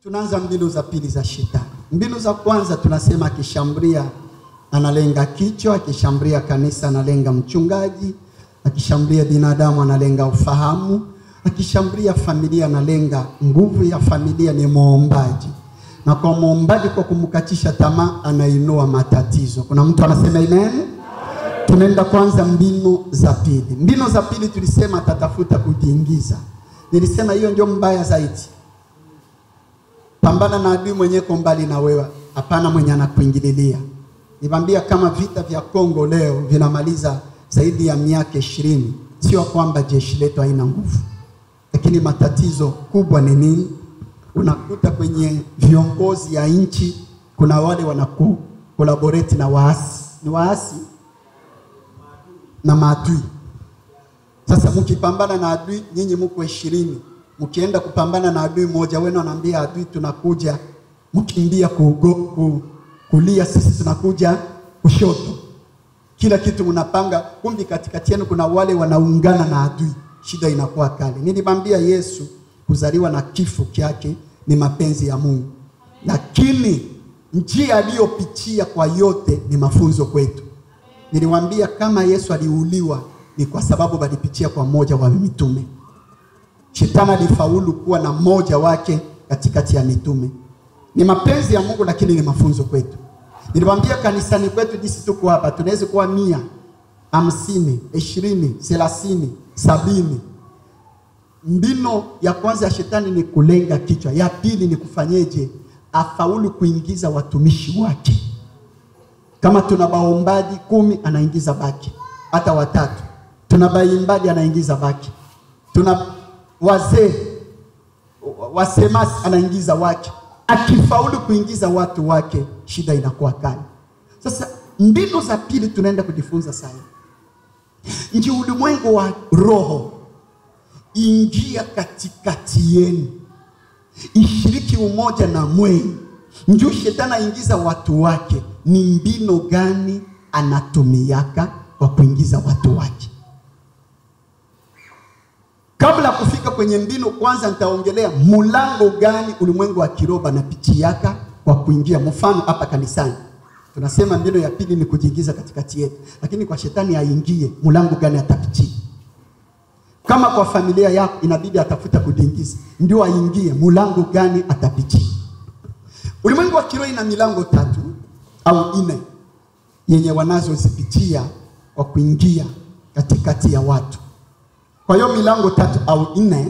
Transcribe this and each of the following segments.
Tunaanza mbinu za pili za shetani. Mbinu za kwanza tunasema akishambulia analenga kichwa, akishambulia kanisa analenga mchungaji, akishambulia binadamu analenga ufahamu, akishambulia familia analenga nguvu ya familia ni muombaji. Na kwa muombaji kwa kumkatisha tamaa anainua matatizo. Kuna mtu anasema amen? Tunaenda kwanza mbinu za pili. Mbinu za pili tulisema atatafuta kujiingiza. Nilisema hiyo ndio mbaya zaidi. Pambana na adui mwenye mbali na wewe, hapana mwenye anakuingililia. Niwaambia kama vita vya Kongo leo vinamaliza zaidi ya miaka 20, sio kwamba jeshi letu haina nguvu. Lakini matatizo kubwa ni nini? Unakuta kwenye viongozi ya nchi kuna wale collaborate na waasi. Ni waasi na maadui. Sasa mkipambana na adui nyinyi mko 20. Mkienda kupambana na adui mmoja wenu anaambia adui tunakuja, mkimbia kulia, sisi tunakuja kushoto. Kila kitu mnapanga, kumbi katikati yenu kuna wale wanaungana na adui. Shida inakuwa kali. Nilimwambia Yesu kuzaliwa na kifo chake ni mapenzi ya Mungu. Lakini njia aliyopitia kwa yote ni mafunzo kwetu. Niliwaambia kama Yesu aliuliwa ni kwa sababu walipitia kwa mmoja wa mitume. Shetani alifaulu kuwa na mmoja wake katikati ya mitume. Ni mapenzi ya Mungu lakini ni mafunzo kwetu. Niliwaambia kanisani kwetu jinsi tuko hapa tunaweza kuwa 100, 50, 20, 30, 70. Mbinu ya kwanza ya shetani ni kulenga kichwa. Ya pili ni kufanyeje? Afaulu kuingiza watumishi wake. Kama tuna baombaji 10 anaingiza baki. Hata 3. Tuna baimbaji anaingiza baki. Tuna wazee wasemasi anaingiza wake. Akifaulu kuingiza watu wake, shida inakuwa kali. Sasa mbinu za pili tunaenda kujifunza sasa. Nje ulimwengu wa roho ingia katikati yenu. Ishiriki umoja na mwenu. Njoo shetani aingiza watu wake. Ni mbinu gani anatumiaka kwa kuingiza watu wake? Kabla kufika kwenye mbinu, kwanza nitaongelea mulango gani ulimwengu wa kiroba na pitiaka kwa kuingia. Mfano hapa kanisani tunasema mbinu ya pili ni kujiingiza katikati yetu, lakini kwa shetani aingie mulango gani atapitia? Kama kwa familia yako inabidi atafuta kujiingiza, ndio aingie mulango gani atapitia? Ulimwengu wa kiroho ina milango 3 au 4 yenye wanazozipitia kwa kuingia katikati ya watu. Kwa hiyo milango 3 au 4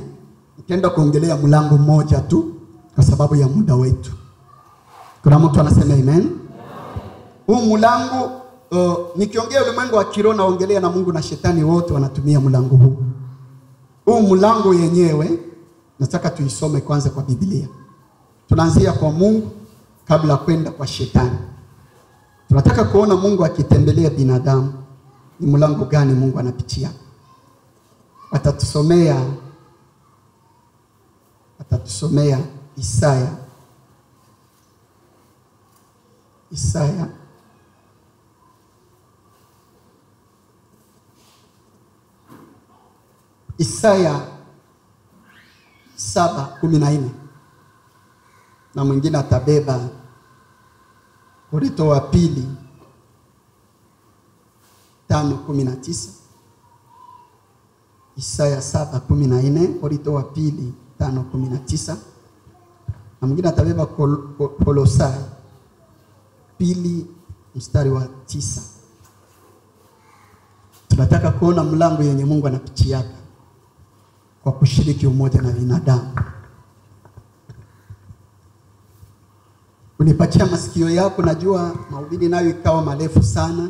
nitaenda kuongelea mlango mmoja tu kwa sababu ya muda wetu. Kuna mtu anasema amen? Huu mlango nikiongea ulimwengu wa kiroho naongelea na Mungu na shetani wote wanatumia mlango huu. Huu mlango yenyewe nataka tuisome kwanza kwa Biblia. Tunaanzia kwa Mungu kabla kwenda kwa shetani. Tunataka kuona Mungu akitembelea binadamu ni mlango gani Mungu anapitia. Atatusomea Isaya 7:14. Na mwingine atabeba Korinto wa pili 5:19. Isaya 7:14, Korinto wa pili 5:19. Na mwingine atabeba Kolosai 2:9. Tunataka kuona mlango yenye Mungu anapitia kwa kushiriki umoja na binadamu. Unipatia masikio yako, najua mahubiri nayo ikawa marefu sana.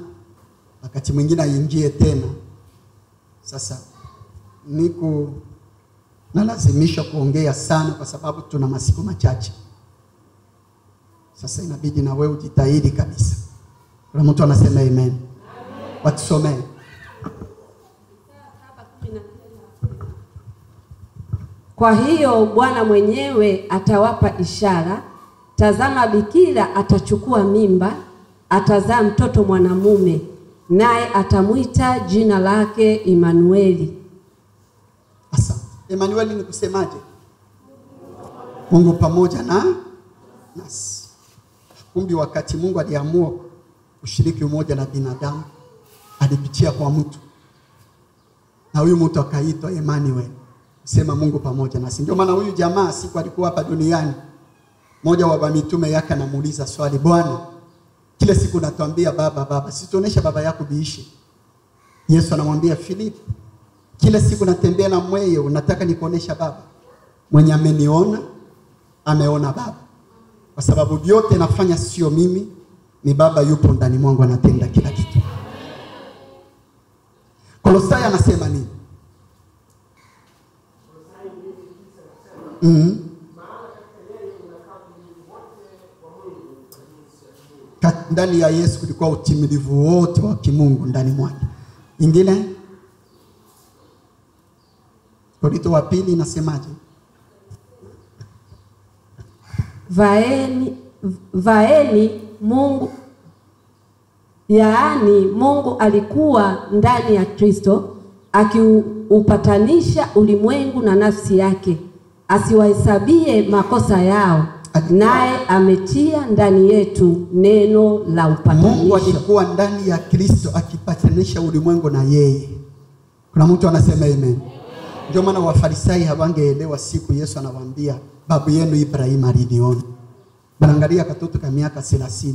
Wakati mwingine aingie tena. Sasa niko nalazimisha kuongea sana kwa sababu tuna masiku machache. Sasa inabidi na wewe ujitahidi kabisa. Kuna mtu anasema amen? Watusomee. Kwa hiyo Bwana mwenyewe atawapa ishara. Tazama, bikira atachukua mimba, atazaa mtoto mwanamume, naye atamuita jina lake Immanueli. Asante. Immanueli ni kusemaje? Mungu pamoja na nasi. Kumbi wakati Mungu aliamua kushiriki umoja na binadamu, alipitia kwa mtu. Na huyu mtu akaitwa Emmanuel. Sema Mungu pamoja nasi. Ndio maana huyu jamaa siku alikuwa hapa duniani, mmoja wa mitume yake anamuuliza swali, Bwana, kila siku natuambia baba baba, si tuonesha baba yako biishi. Yesu anamwambia Philip, kila siku natembea na mwewe, unataka nikuonesha baba? Mwenye ameniona ameona baba. Kwa sababu vyote nafanya sio mimi, ni baba yupo ndani mwangu anatenda kila kitu. Kolosai anasema nini? Ndani ya Yesu kulikuwa utimilivu wote wa kimungu ndani mwake. Ingine Korinto wa pili inasemaje? Vaeni Mungu, yaani Mungu alikuwa ndani ya Kristo akiupatanisha ulimwengu na nafsi yake, asiwahesabie makosa yao, naye ametia ndani yetu neno la upatanisho. Mungu alikuwa ndani ya Kristo akipatanisha ulimwengu na yeye. Kuna mtu anasema amen? Ndio maana Wafarisayo hawangeelewa siku Yesu anawaambia babu yenu Ibrahim aliniona. Banangalia katoto ka miaka 30.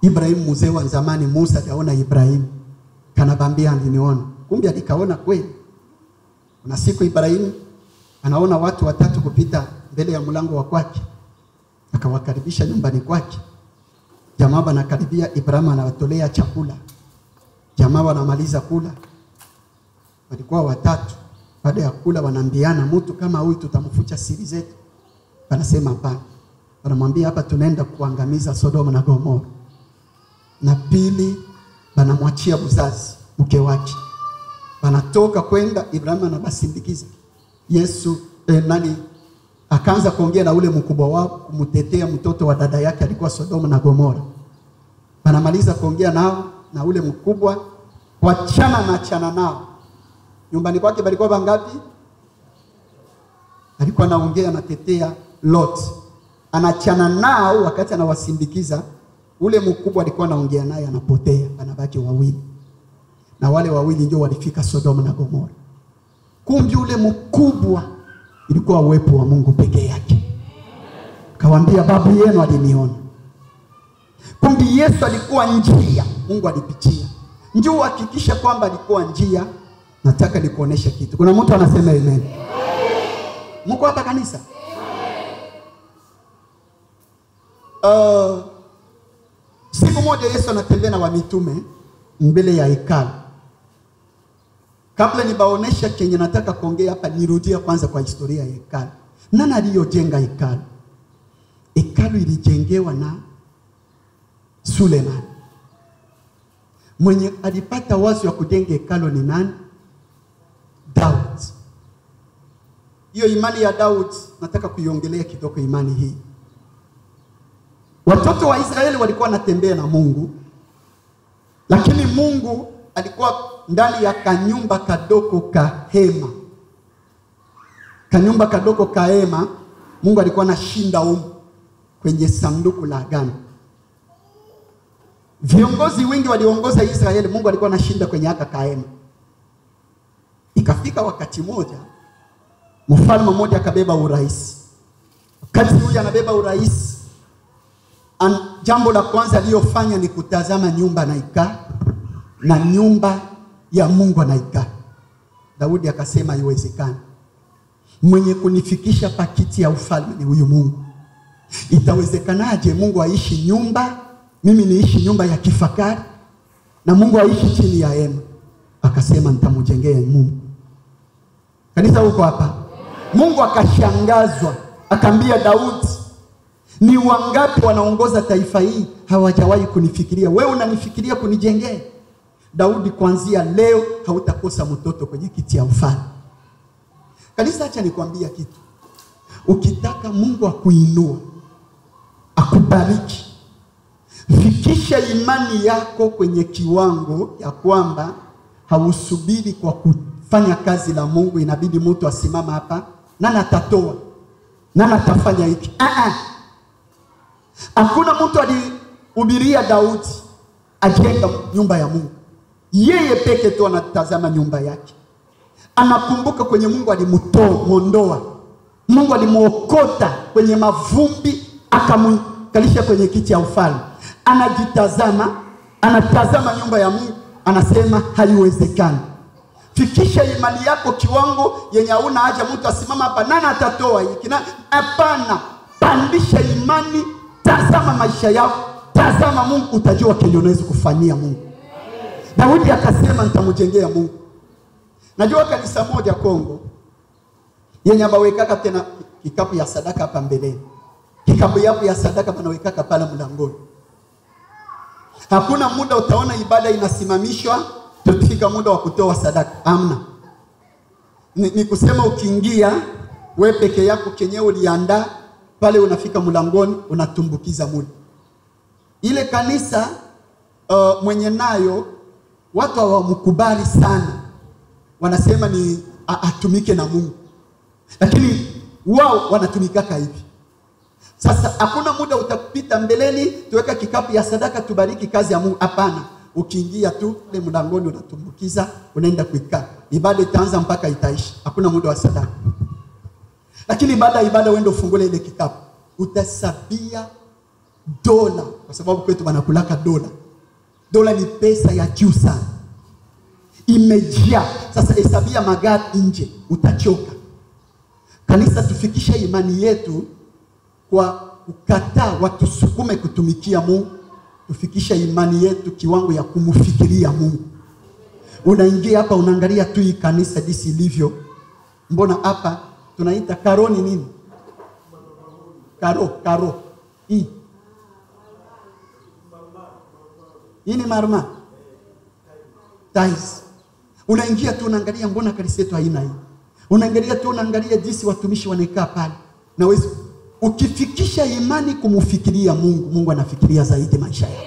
Ibrahim mzee wa zamani, Musa hajaona Ibrahim. Kanabambia aliniona. Kumbe alikaona kweli. Kuna siku Ibrahim anaona watu watatu kupita mbele ya mlango wa kwake. Akawakaribisha nyumbani kwake. Jamaa wanakaribia, Ibrahim anawatolea chakula. Jamaa wanamaliza kula. Walikuwa watatu. Baada ya kula wanaambiana, mtu kama huyu tutamfucha siri zetu. Wanasema hapana. Wanamwambia hapa tunaenda kuangamiza Sodoma na Gomora. Na pili, wanamwachia uzazi mke wake. Wanatoka kwenda, Ibrahim anabasindikiza. Yesu akaanza kuongea na ule mkubwa wao kumtetea mtoto wa dada yake alikuwa Sodoma na Gomora. Wanamaliza kuongea nao na ule mkubwa, wachana nao. Nyumbani kwake balikuwa bangapi? Alikuwa anaongea anatetea Lot. Anachana nao wakati anawasindikiza. Ule mkubwa alikuwa anaongea naye anapotea, anabaki wawili. Na wale wawili ndio walifika Sodoma na Gomora. Kumbe ule mkubwa ilikuwa uwepo wa Mungu pekee yake. Kawaambia babu yenu aliniona. Kumbe Yesu alikuwa njia, Mungu alipitia. Njoo hakikisha kwamba alikuwa njia. Nataka nikuoneshe kitu. Kuna mtu anasema amen? Mko hapa kanisa? Siku moja Yesu anatembea na mitume mbele ya hekalu. Kabla nibaonesha kenye nataka kuongea hapa, nirudia kwanza kwa historia ya hekalu. Nani aliyojenga hekalu? Hekalu ilijengewa na Suleiman. Mwenye alipata wazo ya kujenga hekalu ni nani? Daud. Hiyo imani ya Daud nataka kuiongelea kidogo imani hii. Watoto wa Israeli walikuwa wanatembea na Mungu, lakini Mungu alikuwa ndani ya kanyumba kadogo ka hema. Kanyumba kadogo ka hema, Mungu alikuwa anashinda kwenye sanduku la agano. Viongozi wengi waliongoza Israeli, Mungu alikuwa anashinda kwenye haka kahema. Ikafika wakati moja, mfalme mmoja akabeba urais. Wakati huyu anabeba urais, jambo la kwanza aliyofanya ni kutazama nyumba anaikaa na nyumba ya Mungu anaikaa. Daudi akasema haiwezekani. Mwenye kunifikisha pakiti ya ufalme ni huyu Mungu. Itawezekanaje Mungu aishi nyumba, mimi niishi nyumba ya kifakari, na Mungu aishi chini ya hema? Akasema nitamjengea Mungu. Kanisa huko hapa. Mungu akashangazwa, akaambia Daudi, ni wangapi wanaongoza taifa hii hawajawahi kunifikiria? Wewe unanifikiria kunijengea? Daudi, kuanzia leo hautakosa mtoto kwenye kiti ya ufalme. Kanisa, acha nikwambia kitu. Ukitaka Mungu akuinua, akubariki, fikisha imani yako kwenye kiwango ya kwamba hausubiri kwa kufanya kazi la Mungu. Inabidi mtu asimama hapa, nani atatoa? nani atafanya hiki? Hakuna mtu alihubiria Daudi ajenga nyumba ya Mungu. Yeye peke tu anatazama nyumba yake. Anakumbuka kwenye Mungu alimuondoa. Mungu alimuokota kwenye mavumbi akamkalisha kwenye kiti ya ufalme. Anajitazama, anatazama nyumba ya Mungu, anasema haiwezekani. Fikisha imani yako kiwango yenye hauna haja mtu asimama hapa nani atatoa hiki. Hapana, pandisha imani, tazama maisha yako, tazama Mungu, utajua kile unaweza kufanyia Mungu. Daudi akasema nitamjengea Mungu. Najua kanisa moja Kongo yenye bawekaka tena kikapu ya sadaka hapa mbele. Kikapu yapo ya sadaka banawekaka pala mlangoni. Hakuna muda utaona ibada inasimamishwa tufika muda wa kutoa sadaka. Amna. Ni kusema ukiingia wewe peke yako kenyewe uliandaa pale, unafika mlangoni unatumbukiza muda. Ile kanisa mwenye nayo watu hawamkubali sana. Wanasema ni atumike na Mungu. Lakini wao wanatumikaka hivi. Sasa hakuna muda utapita mbeleni tuweka kikapu ya sadaka tubariki kazi ya Mungu. Hapana. Ukiingia tu ile mlangoni unatumbukiza, unaenda kuikaa. Ibada itaanza mpaka itaisha. Hakuna muda wa sadaka. Lakini baada ya ibada uende ufungule ile kikapu. Utasabia dola, kwa sababu kwetu wanakulaka dola. Dola ni pesa ya juu sana. Imejaa. Sasa hesabia magari nje, utachoka. Kanisa tufikisha imani yetu kwa kukataa watu sukume kutumikia Mungu. Tufikisha imani yetu kiwango ya kumfikiria Mungu. Unaingia hapa unaangalia tu hii kanisa jinsi ilivyo. Mbona hapa tunaita karoni nini? Karo. Hii ni marma. Tais. Unaingia tu unaangalia mbona kanisa yetu haina hii. Unaangalia tu unaangalia jinsi watumishi wanakaa pale. Na wewe ukifikisha imani kumfikiria Mungu, Mungu anafikiria zaidi maisha yako.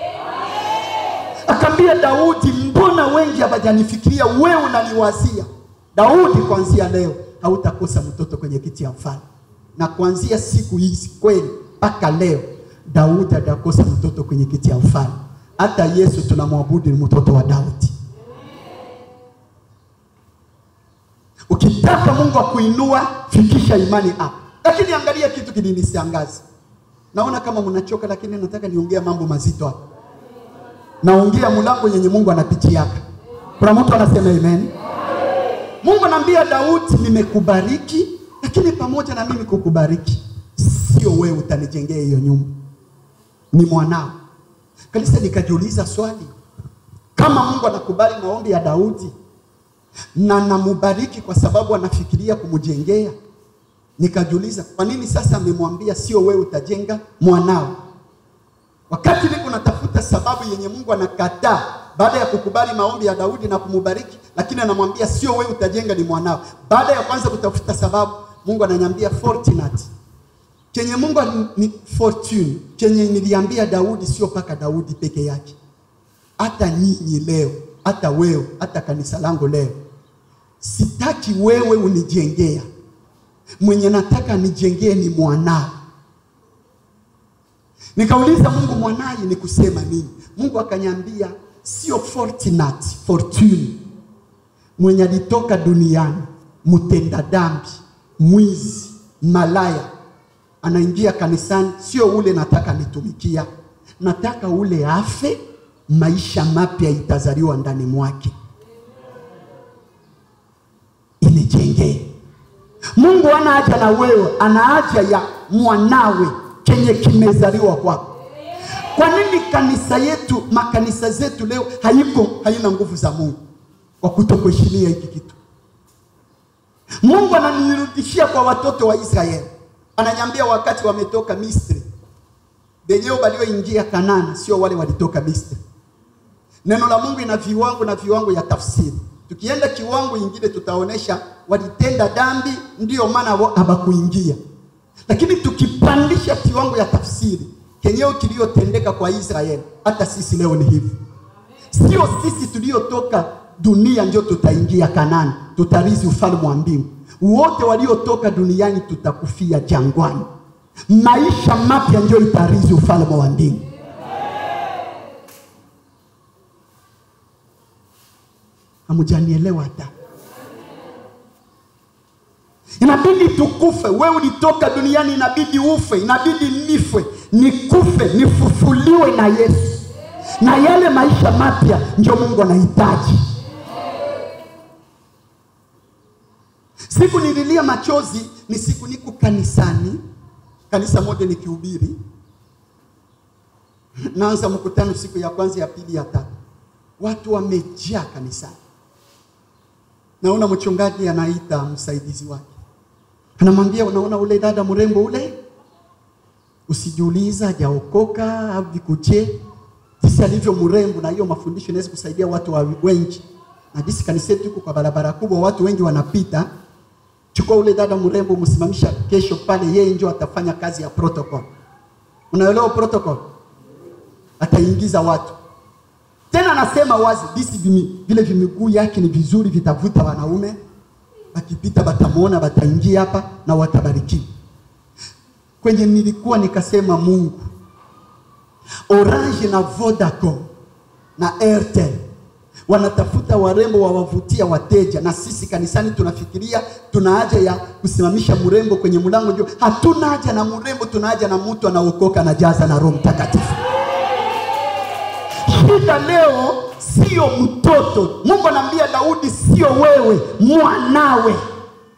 Akambia Daudi, mbona wengi hawajanifikiria, wewe unaniwazia. Daudi, kuanzia leo hautakosa mtoto kwenye kiti ya mfalme. Na kuanzia siku hizi kweli mpaka leo Daudi hatakosa mtoto kwenye kiti ya mfalme. Hata Yesu tunamwabudu ni mtoto wa Daudi. Ukitaka Mungu akuinua, fikisha imani hapo. Lakini angalia kitu kinisiangaza. Naona kama mnachoka, lakini nataka niongea mambo mazito hapa. Naongea mlango yenye Mungu anapitiaka. Kuna mtu anasema amen. Mungu anambia Daudi, nimekubariki, lakini pamoja na mimi kukubariki, sio wewe utanijengea hiyo nyumba. Ni mwanao. Kanisa nikajiuliza swali. Kama Mungu anakubali maombi ya Daudi na namubariki kwa sababu anafikiria kumjengea, nikajiuliza kwa nini sasa amemwambia sio wewe utajenga mwanao? Wakati niko natafuta sababu yenye Mungu anakataa baada ya kukubali maombi ya Daudi na kumubariki, lakini anamwambia sio wewe utajenga ni mwanao. Baada ya kwanza kutafuta sababu, Mungu ananiambia fortunate. Kenye Mungu ni fortune. Kenye niliambia Daudi sio paka Daudi peke yake. Hata nyinyi leo, hata wewe, hata kanisa langu leo. Sitaki wewe unijengea. Mwenye nataka nijengee ni mwanao. Nikauliza Mungu, mwanaye ni kusema nini? Mungu akaniambia sio fortunate, fortune. Mwenye alitoka duniani, mtenda dhambi, mwizi, malaya, anaingia kanisani, sio ule nataka nitumikia. Nataka ule afe, maisha mapya itazaliwa ndani mwake. Inijengee. Mungu ana haja na wewe, ana haja ya mwanawe kenye kimezaliwa kwako. Kwa nini kanisa yetu, makanisa zetu leo haina nguvu za Mungu? Kwa kutokuheshimia hiki kitu. Mungu ananirudishia kwa watoto wa Israeli. Ananiambia wakati wametoka Misri, wenyewe walioingia Kanaani sio wale walitoka Misri. Neno la Mungu ina viwango na viwango ya tafsiri. Tukienda kiwango ingine tutaonesha walitenda dhambi ndio maana hawakuingia. Lakini tukipandisha kiwango ya tafsiri, kenyewe kiliyotendeka kwa Israeli, hata sisi leo ni hivi. Sio sisi tuliotoka dunia ndio tutaingia Kanaani, tutarithi ufalme wa mbingu. wote waliotoka duniani tutakufia jangwani. Maisha mapya ndio itarithi ufalme wa mbingu. Hamjanielewa hata? Inabidi tukufe. Wewe ulitoka duniani, inabidi ufe, inabidi nife, nikufe, nifufuliwe na Yesu. Na yale maisha mapya ndio Mungu anahitaji. Siku nililia machozi ni siku niko kanisani, kanisa moja nikihubiri. Naanza mkutano siku ya kwanza, ya pili, ya tatu. Watu wamejaa kanisani. Naona mchungaji anaita msaidizi wake. Anamwambia, unaona ule dada mrembo ule? Usijiuliza hajaokoka au vikuje. Sisi alivyo mrembo, na hiyo mafundisho inaweza kusaidia watu wengi. Na jinsi kanisa letu liko kwa barabara kubwa, watu wengi wanapita. Chukua ule dada mrembo, msimamisha kesho pale, yeye ndio atafanya kazi ya protocol. Unaelewa protocol? Ataingiza watu. Tena anasema wazi, vile vimiguu yake ni vizuri, vitavuta wanaume. Akipita batamuona, bataingia hapa na watabarikiwa. Kwenye nilikuwa nikasema, Mungu, Orange na Vodacom na Airtel wanatafuta warembo wawavutia wateja, na sisi kanisani tunafikiria tuna haja ya kusimamisha mrembo kwenye mlango ndio. Hatuna haja na mrembo, tuna haja na mtu anaokoka na jaza na Roho Mtakatifu. Shida leo sio mtoto. Mungu anambia Daudi, sio wewe, mwanawe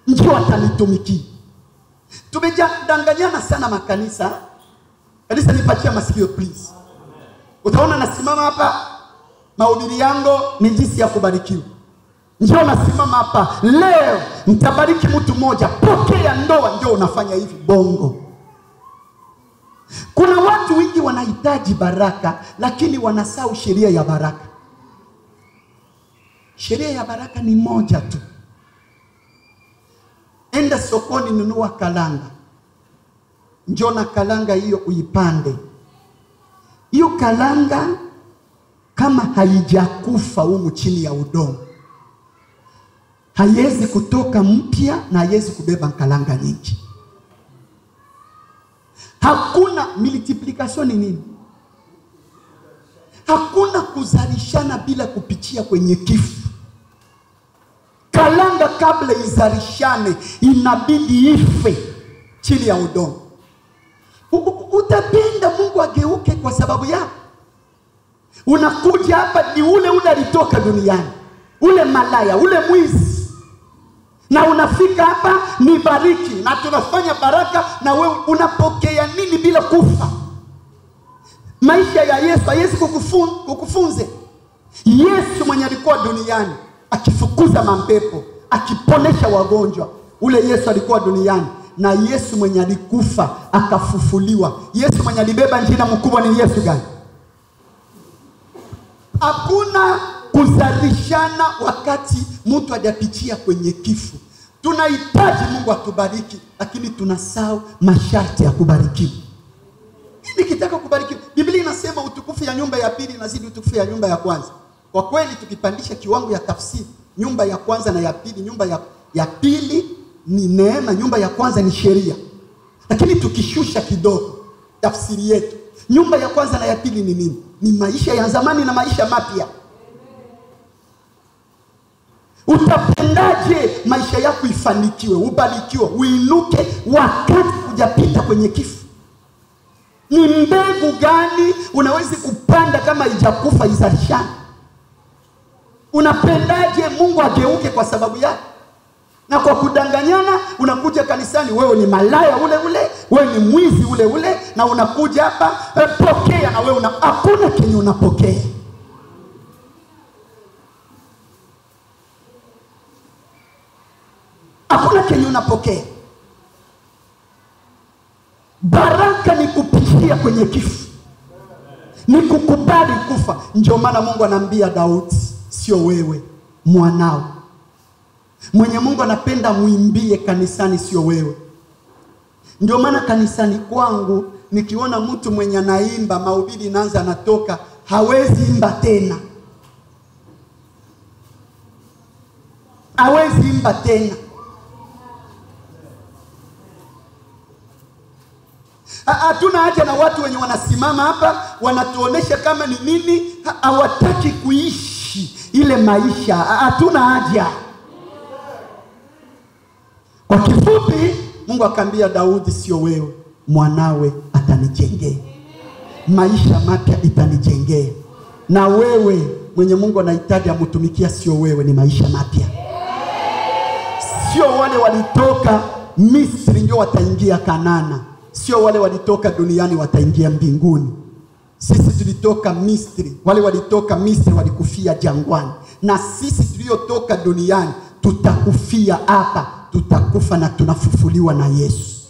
ndio atanitumikia. Tumejadanganyana sana makanisa. Kanisa nipatia masikio please. Utaona nasimama hapa, mahubiri yangu ni jinsi ya kubarikiwa. Njoo nasimama hapa, leo nitabariki mtu mmoja, pokea ndoa, ndio unafanya hivi. Bongo. Kuna watu wengi wanahitaji baraka, lakini wanasahau sheria ya baraka. Sheria ya baraka ni moja tu. Enda sokoni, nunua kalanga. Njoo na kalanga hiyo uipande. Hiyo kalanga kama haijakufa humu chini ya udongo, haiwezi kutoka mpya na haiwezi kubeba kalanga nyingi. Hakuna multiplication nini? Hakuna kuzalishana bila kupitia kwenye kifo. Kalanga kabla izalishane inabidi ife chini ya udongo. Utapenda Mungu ageuke kwa sababu yako? Unakuja hapa ni ule alitoka duniani, ule malaya, ule mwizi. Na unafika hapa ni bariki, na tunafanya baraka, na wewe unapokea nini bila kufa? Maisha ya Yesu haiwezi kukufunze. Yesu mwenye alikuwa duniani akifukuza mapepo, akiponesha wagonjwa, ule Yesu alikuwa duniani. Na Yesu mwenye alikufa akafufuliwa, Yesu mwenye alibeba njina mkubwa ni Yesu gani? Hakuna kuzalishana wakati mtu hajapitia kwenye kifo. Tunahitaji Mungu atubariki, lakini tunasahau masharti ya kubarikiwa. Nikitaka kubarikiwa, Biblia inasema utukufu ya nyumba ya pili inazidi utukufu ya nyumba ya kwanza. Kwa kweli tukipandisha kiwango ya tafsiri, nyumba ya kwanza na ya pili, nyumba ya pili ni neema, nyumba ya kwanza ni sheria. Lakini tukishusha kidogo tafsiri yetu, nyumba ya kwanza na ya pili ni nini? Ni maisha ya zamani na maisha mapya. Utapendaje maisha yako ifanikiwe, ubarikiwe, uinuke wakati hujapita kwenye kifo? Ni mbegu gani unaweza kupanda kama haijakufa izalishane? Unapendaje Mungu ageuke kwa sababu yako? Na kwa kudanganyana unakuja kanisani, wewe ni malaya ule, wewe ni mwizi ule, na unakuja hapa pokea, na wewe hakuna kenye unapokea. Hakuna kenye unapokea. Baraka ni kupitia kwenye kifo, ni kukubali kufa. Ndio maana Mungu anambia Daudi, sio wewe, mwanao. Mwenye Mungu anapenda muimbie kanisani, sio wewe. Ndio maana kanisani kwangu nikiona mtu mwenye anaimba, mahubiri inaanza, anatoka, hawezi imba tena. Hawezi imba tena. Hatuna haja na watu wenye wanasimama hapa wanatuonesha kama ni nini, hawataki kuishi ile maisha. Hatuna haja. Kwa kifupi, Mungu akamwambia Daudi, sio wewe, mwanawe atanijengea. Maisha mapya itanijengea. Na wewe mwenye Mungu anahitaji amtumikia, sio wewe, ni maisha mapya. Sio wale walitoka Misri ndio wataingia Kanana. Sio wale walitoka duniani wataingia mbinguni. Sisi tulitoka Misri. Wale walitoka Misri walikufia jangwani. Na sisi tuliotoka duniani tutakufia hapa. Tutakufa na tunafufuliwa na Yesu.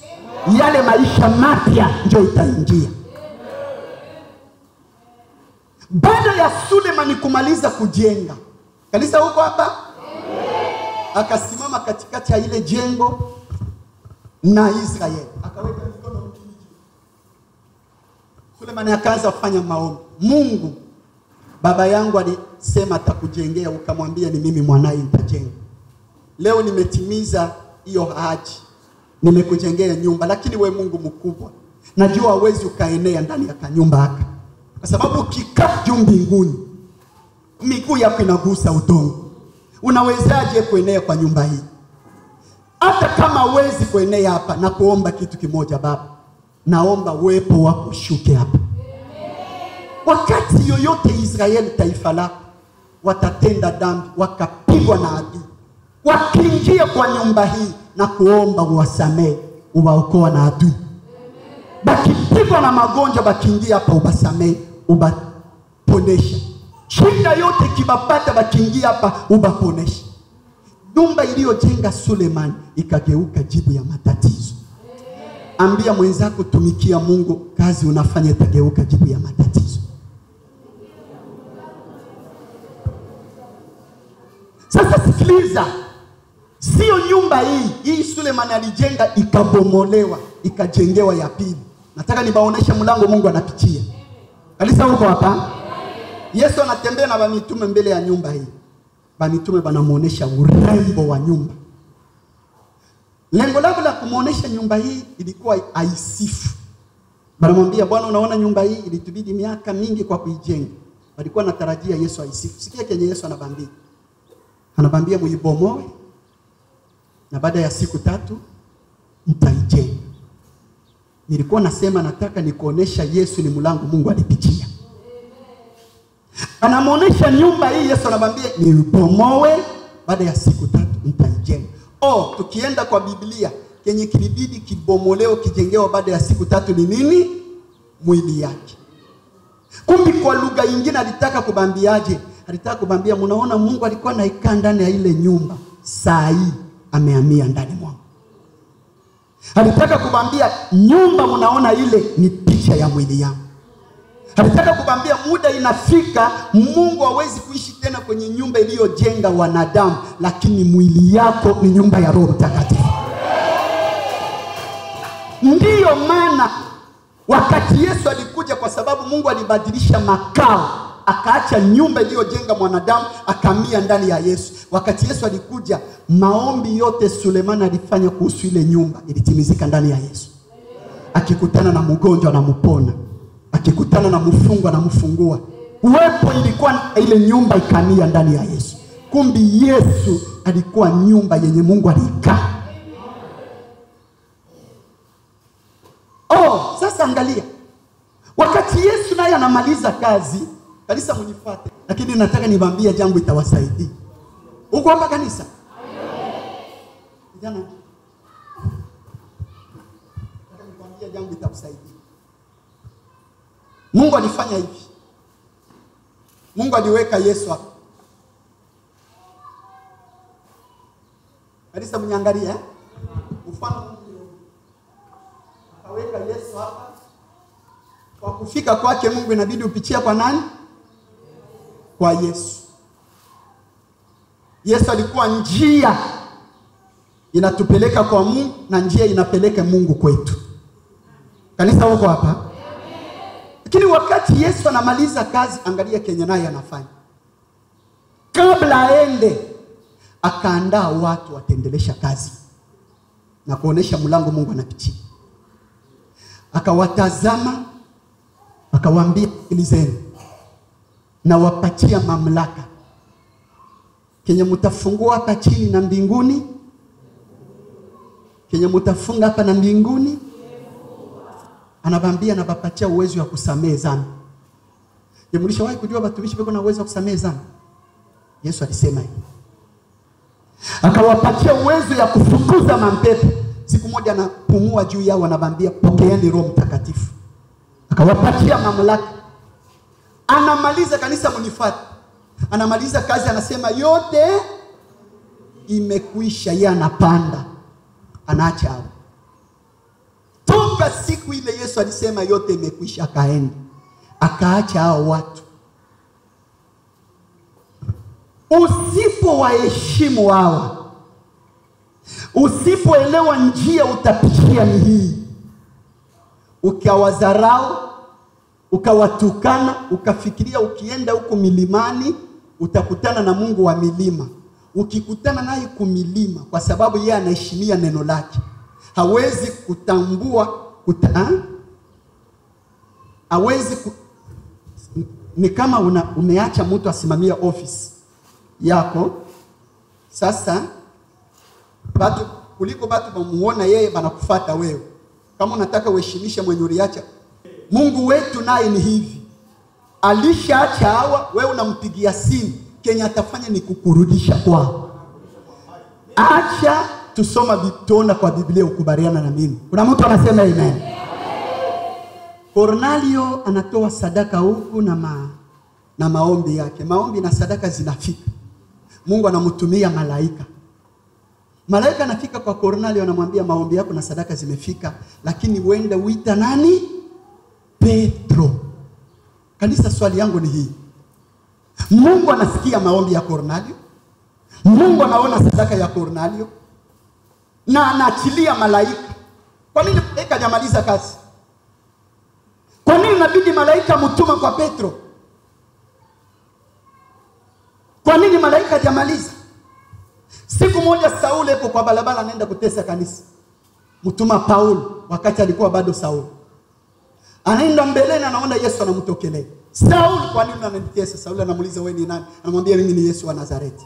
Yale maisha mapya ndio itaingia. Baada ya Sulemani kumaliza kujenga, kanisa huko hapa, akasimama katikati ya ile jengo na Israeli, akaweka mikono juu. Sulemani akaanza kufanya maombi. Mungu, baba yangu alisema atakujengea, ukamwambia ni mimi mwanae nitajenga. Leo nimetimiza hiyo ahadi. Nimekujengea nyumba, lakini we Mungu mkubwa, najua huwezi ukaenea ndani ya kanyumba haka. Kwa sababu ukikaa juu mbinguni, miguu yako inagusa udongo. Unawezaje kuenea kwa nyumba hii? Hata kama huwezi kuenea hapa, na kuomba kitu kimoja Baba. Naomba uwepo wako ushuke hapa. Wakati yoyote Israeli taifa lako watatenda dhambi, wakapigwa na adui, wakiingia kwa nyumba hii na kuomba uwasamee, uwaokoa na adui. Bakipigwa na magonjwa, bakiingia hapa ubasamee, ubaponesha. Shida yote kibapata, bakiingia hapa ubaponesha. Nyumba iliyojenga Sulemani ikageuka jibu ya matatizo. Ambia mwenzako, tumikia Mungu, kazi unafanya itageuka jibu ya matatizo. Sasa sikiliza, sio nyumba hii Sulemani alijenga ikabomolewa, ikajengewa ya pili. Nataka nibaonesha mlango Mungu anapitia. Kanisa huko hapa, Yesu anatembea na mitume mbele ya nyumba hii. Mitume banamuonesha urembo wa nyumba. Lengo lao la kumuonesha nyumba hii ilikuwa aisifu. Banamwambia, Bwana, unaona nyumba hii ilitubidi miaka mingi kwa kuijenga. Walikuwa natarajia Yesu aisifu. Sikia kenye Yesu anabambia. Anabambia, muibomoe na baada ya siku 3 mtaijenga. Nilikuwa nasema nataka nikuonesha Yesu ni mlango Mungu alipitia. Anamuonesha nyumba hii, Yesu anabambia niibomoe, baada ya siku 3 mtaijenga. Tukienda kwa Biblia, kenye kilibidi kibomoleo kijengewa baada ya siku 3 ni nini? Mwili yake. Kumbi kwa lugha nyingine alitaka kubambiaje? Alitaka kubambia, mnaona Mungu alikuwa anaikaa ndani ya ile nyumba, saa hii amehamia ndani mwangu. Alitaka kubambia, nyumba mnaona ile ni picha ya mwili yangu. Alitaka kubambia, muda inafika Mungu hawezi kuishi tena kwenye nyumba iliyojenga wanadamu, lakini mwili yako ni nyumba ya Roho Mtakatifu. Ndiyo maana wakati Yesu alikuja, kwa sababu Mungu alibadilisha makao, akaacha nyumba iliyojenga mwanadamu, akamia ndani ya Yesu. Wakati Yesu alikuja, maombi yote Sulemani alifanya kuhusu ile nyumba ilitimizika ndani ya Yesu. Akikutana na mgonjwa anampona, akikutana na mfungwa anamfungua. Uwepo ilikuwa ile nyumba ikamia ndani ya Yesu. Kumbi Yesu alikuwa nyumba yenye Mungu alikaa. Sasa angalia, wakati Yesu naye anamaliza kazi, kanisa mnifuate, lakini nataka niwaambie jambo itawasaidia. Uko hapa kanisa? Jana nataka niwaambie jambo itakusaidia. Mungu alifanya hivi. Mungu aliweka Yesu hapa. Kanisa mniangalia, mfano akaweka Yesu hapa. Kwa kufika kwake Mungu inabidi upitia kwa nani? Kwa Yesu. Yesu alikuwa njia inatupeleka kwa Mungu na njia inapeleka Mungu kwetu. Kanisa huko hapa? Lakini wakati Yesu anamaliza kazi, angalia kenye naye anafanya. Kabla aende, akaandaa watu watendelesha kazi na kuonesha mlango Mungu anapitia. Akawatazama, akawaambia, sikilizeni, na wapatia mamlaka. Kenye mutafungua hapa chini na mbinguni, kenye mutafunga hapa na mbinguni. Anabambia, nabapatia uwezo wa kusamehe dhambi. Je, mlishawahi kujua watumishi wako na uwezo wa kusamehe dhambi? Yesu alisema hivi. Akawapatia uwezo ya kufukuza mapepo. Siku moja anapumua juu yao, anabambia, pokeeni Roho Mtakatifu. Akawapatia mamlaka. Anamaliza, kanisa mnifuate. Anamaliza kazi, anasema yote imekwisha. Yeye anapanda, anaacha hapo. Toka siku ile Yesu alisema yote imekwisha, akaenda, akaacha hao watu. Usipowaheshimu hawa, usipoelewa njia utapitia ni hii, ukawadharau, ukawatukana, ukafikiria ukienda huko milimani utakutana na Mungu wa milima. Ukikutana naye kumilima, kwa sababu yeye anaheshimia neno lake, hawezi kutambua ni kama umeacha mtu asimamia office yako. Sasa batu kuliko batu bamuona yeye banakufuata wewe. Kama unataka uheshimishe mwenye uliacha, Mungu wetu naye ni hivi. Alishaacha hawa, wewe unampigia simu, Kenya atafanya ni kukurudisha kwao. Acha tusoma vitona kwa Biblia ukubaliana na mimi. Kuna mtu anasema amen. Cornelio anatoa sadaka huku na maombi yake. Maombi na sadaka zinafika. Mungu anamtumia malaika. Malaika anafika kwa Cornelio, anamwambia, maombi yako na sadaka zimefika, lakini uende uita nani? Petro. Kanisa, swali yangu ni hii. Mungu anasikia maombi ya Cornelio. Mungu anaona sadaka ya Cornelio na anaachilia malaika. Kwa nini malaika hajamaliza kazi? Kwa nini inabidi malaika mtuma kwa Petro? Kwa nini malaika hajamaliza? Siku moja Sauli yuko kwa barabara anaenda kutesa kanisa. Mtuma Paulo wakati alikuwa bado Sauli. Anaenda mbele na anaona Yesu anamtokelea. Sauli, kwa nini unanitesa? Sauli anamuuliza, wewe ni nani? Anamwambia, mimi ni Yesu wa Nazareti.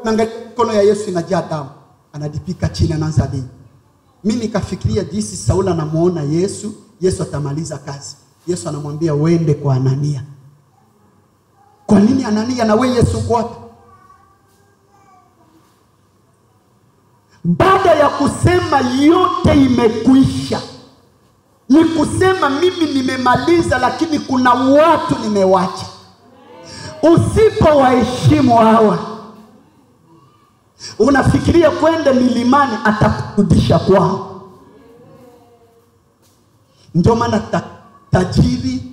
Naangalia mkono ya Yesu inajaa damu. Anadipika chini, anaanza kulia. Mimi nikafikiria jinsi Sauli anamuona Yesu, Yesu atamaliza kazi. Yesu anamwambia, uende kwa Anania. Kwa nini Anania na wewe Yesu kwa wapi? Baada ya kusema yote imekwisha, ni kusema mimi nimemaliza, lakini kuna watu nimewacha. Usipowaheshimu hawa, unafikiria kwenda milimani atakurudisha kwao. Ndio maana tajiri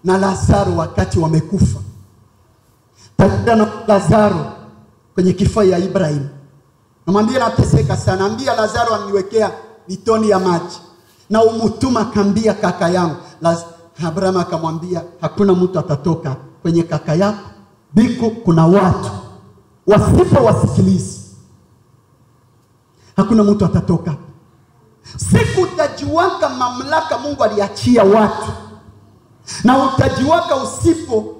na Lazaro wakati wamekufa, tajiri na Lazaro kwenye kifo ya Ibrahim, namwambia nateseka sana, ambia Lazaro aniwekea litoni ya maji na umutuma kambia kaka yangu. Abraham akamwambia, hakuna mtu atatoka kwenye kaka yako, biko kuna watu wasipowasikiliza, hakuna mtu atatoka. Siku utajiwaka mamlaka Mungu aliachia watu, na utajiwaka usipo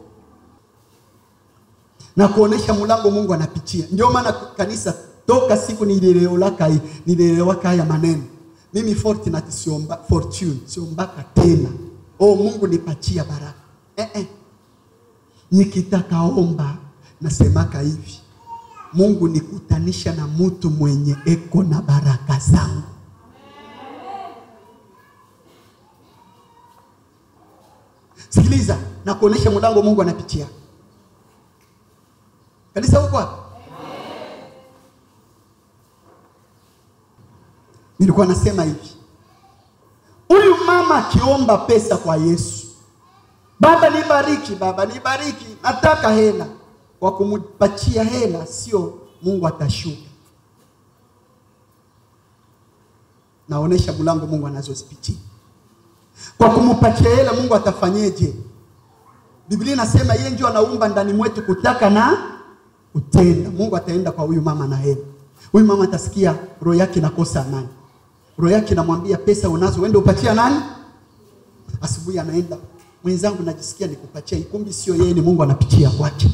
na kuonesha mlango Mungu anapitia. Ndio maana kanisa, toka siku nilielewaka haya maneno, mimi fortunate siombaka tena, Mungu nipatia baraka. Nikitaka omba nasemaka hivi, Mungu nikutanisha na mtu mwenye eko na baraka zangu. Sikiliza, na kuonesha mlango Mungu anapitia. Kanisa huko wapi? Nilikuwa nasema hivi, huyu mama akiomba pesa kwa Yesu, baba nibariki, nataka hela. Kwa kumpatia hela, sio Mungu atashuka. Naonesha mlango Mungu anazozipitia. Kwa kumpatia hela, Mungu atafanyeje? Biblia inasema yeye ndio anaumba ndani mwetu kutaka na kutenda. Mungu ataenda kwa huyu mama na hela. Huyu mama atasikia roho yake inakosa amani. Roho yake inamwambia pesa unazo, uende upatia nani? Asubuhi anaenda, mwenzangu najisikia nikupatia, ikumbi sio yeye, ni Mungu anapitia kwake.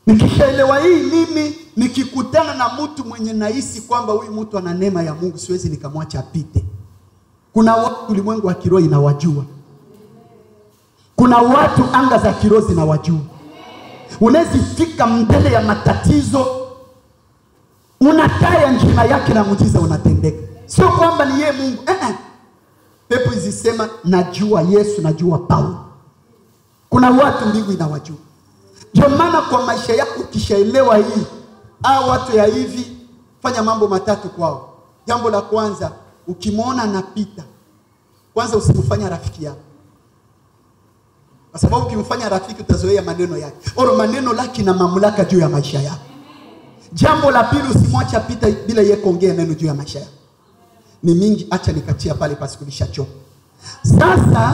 Nikishaelewa hii, mimi nikikutana na mtu mwenye nahisi kwamba huyu mtu ana neema ya Mungu, siwezi nikamwacha apite. Kuna watu ulimwengu wa kiroho inawajua. Kuna watu anga za kiroho zinawajua. Unazifika mbele ya matatizo, unataya njina yake na muujiza unatendeka. Sio kwamba ni yeye Mungu. Pepo izisema najua Yesu, najua Paulo. Kuna watu mbingu inawajua. Ndio maana kwa maisha yako ukishaelewa hii, watu ya hivi, fanya mambo matatu kwao. Jambo la kwanza, ukimwona anapita, kwanza usimfanye rafiki yako. Kwa sababu ukimfanya rafiki utazoea maneno yake. Oro maneno laki na mamlaka juu ya maisha yako. Jambo la pili, usimwache apita bila yeye kuongea neno juu ya maisha yako. Ni mingi, acha nikatia pale pasikulisha choka. Sasa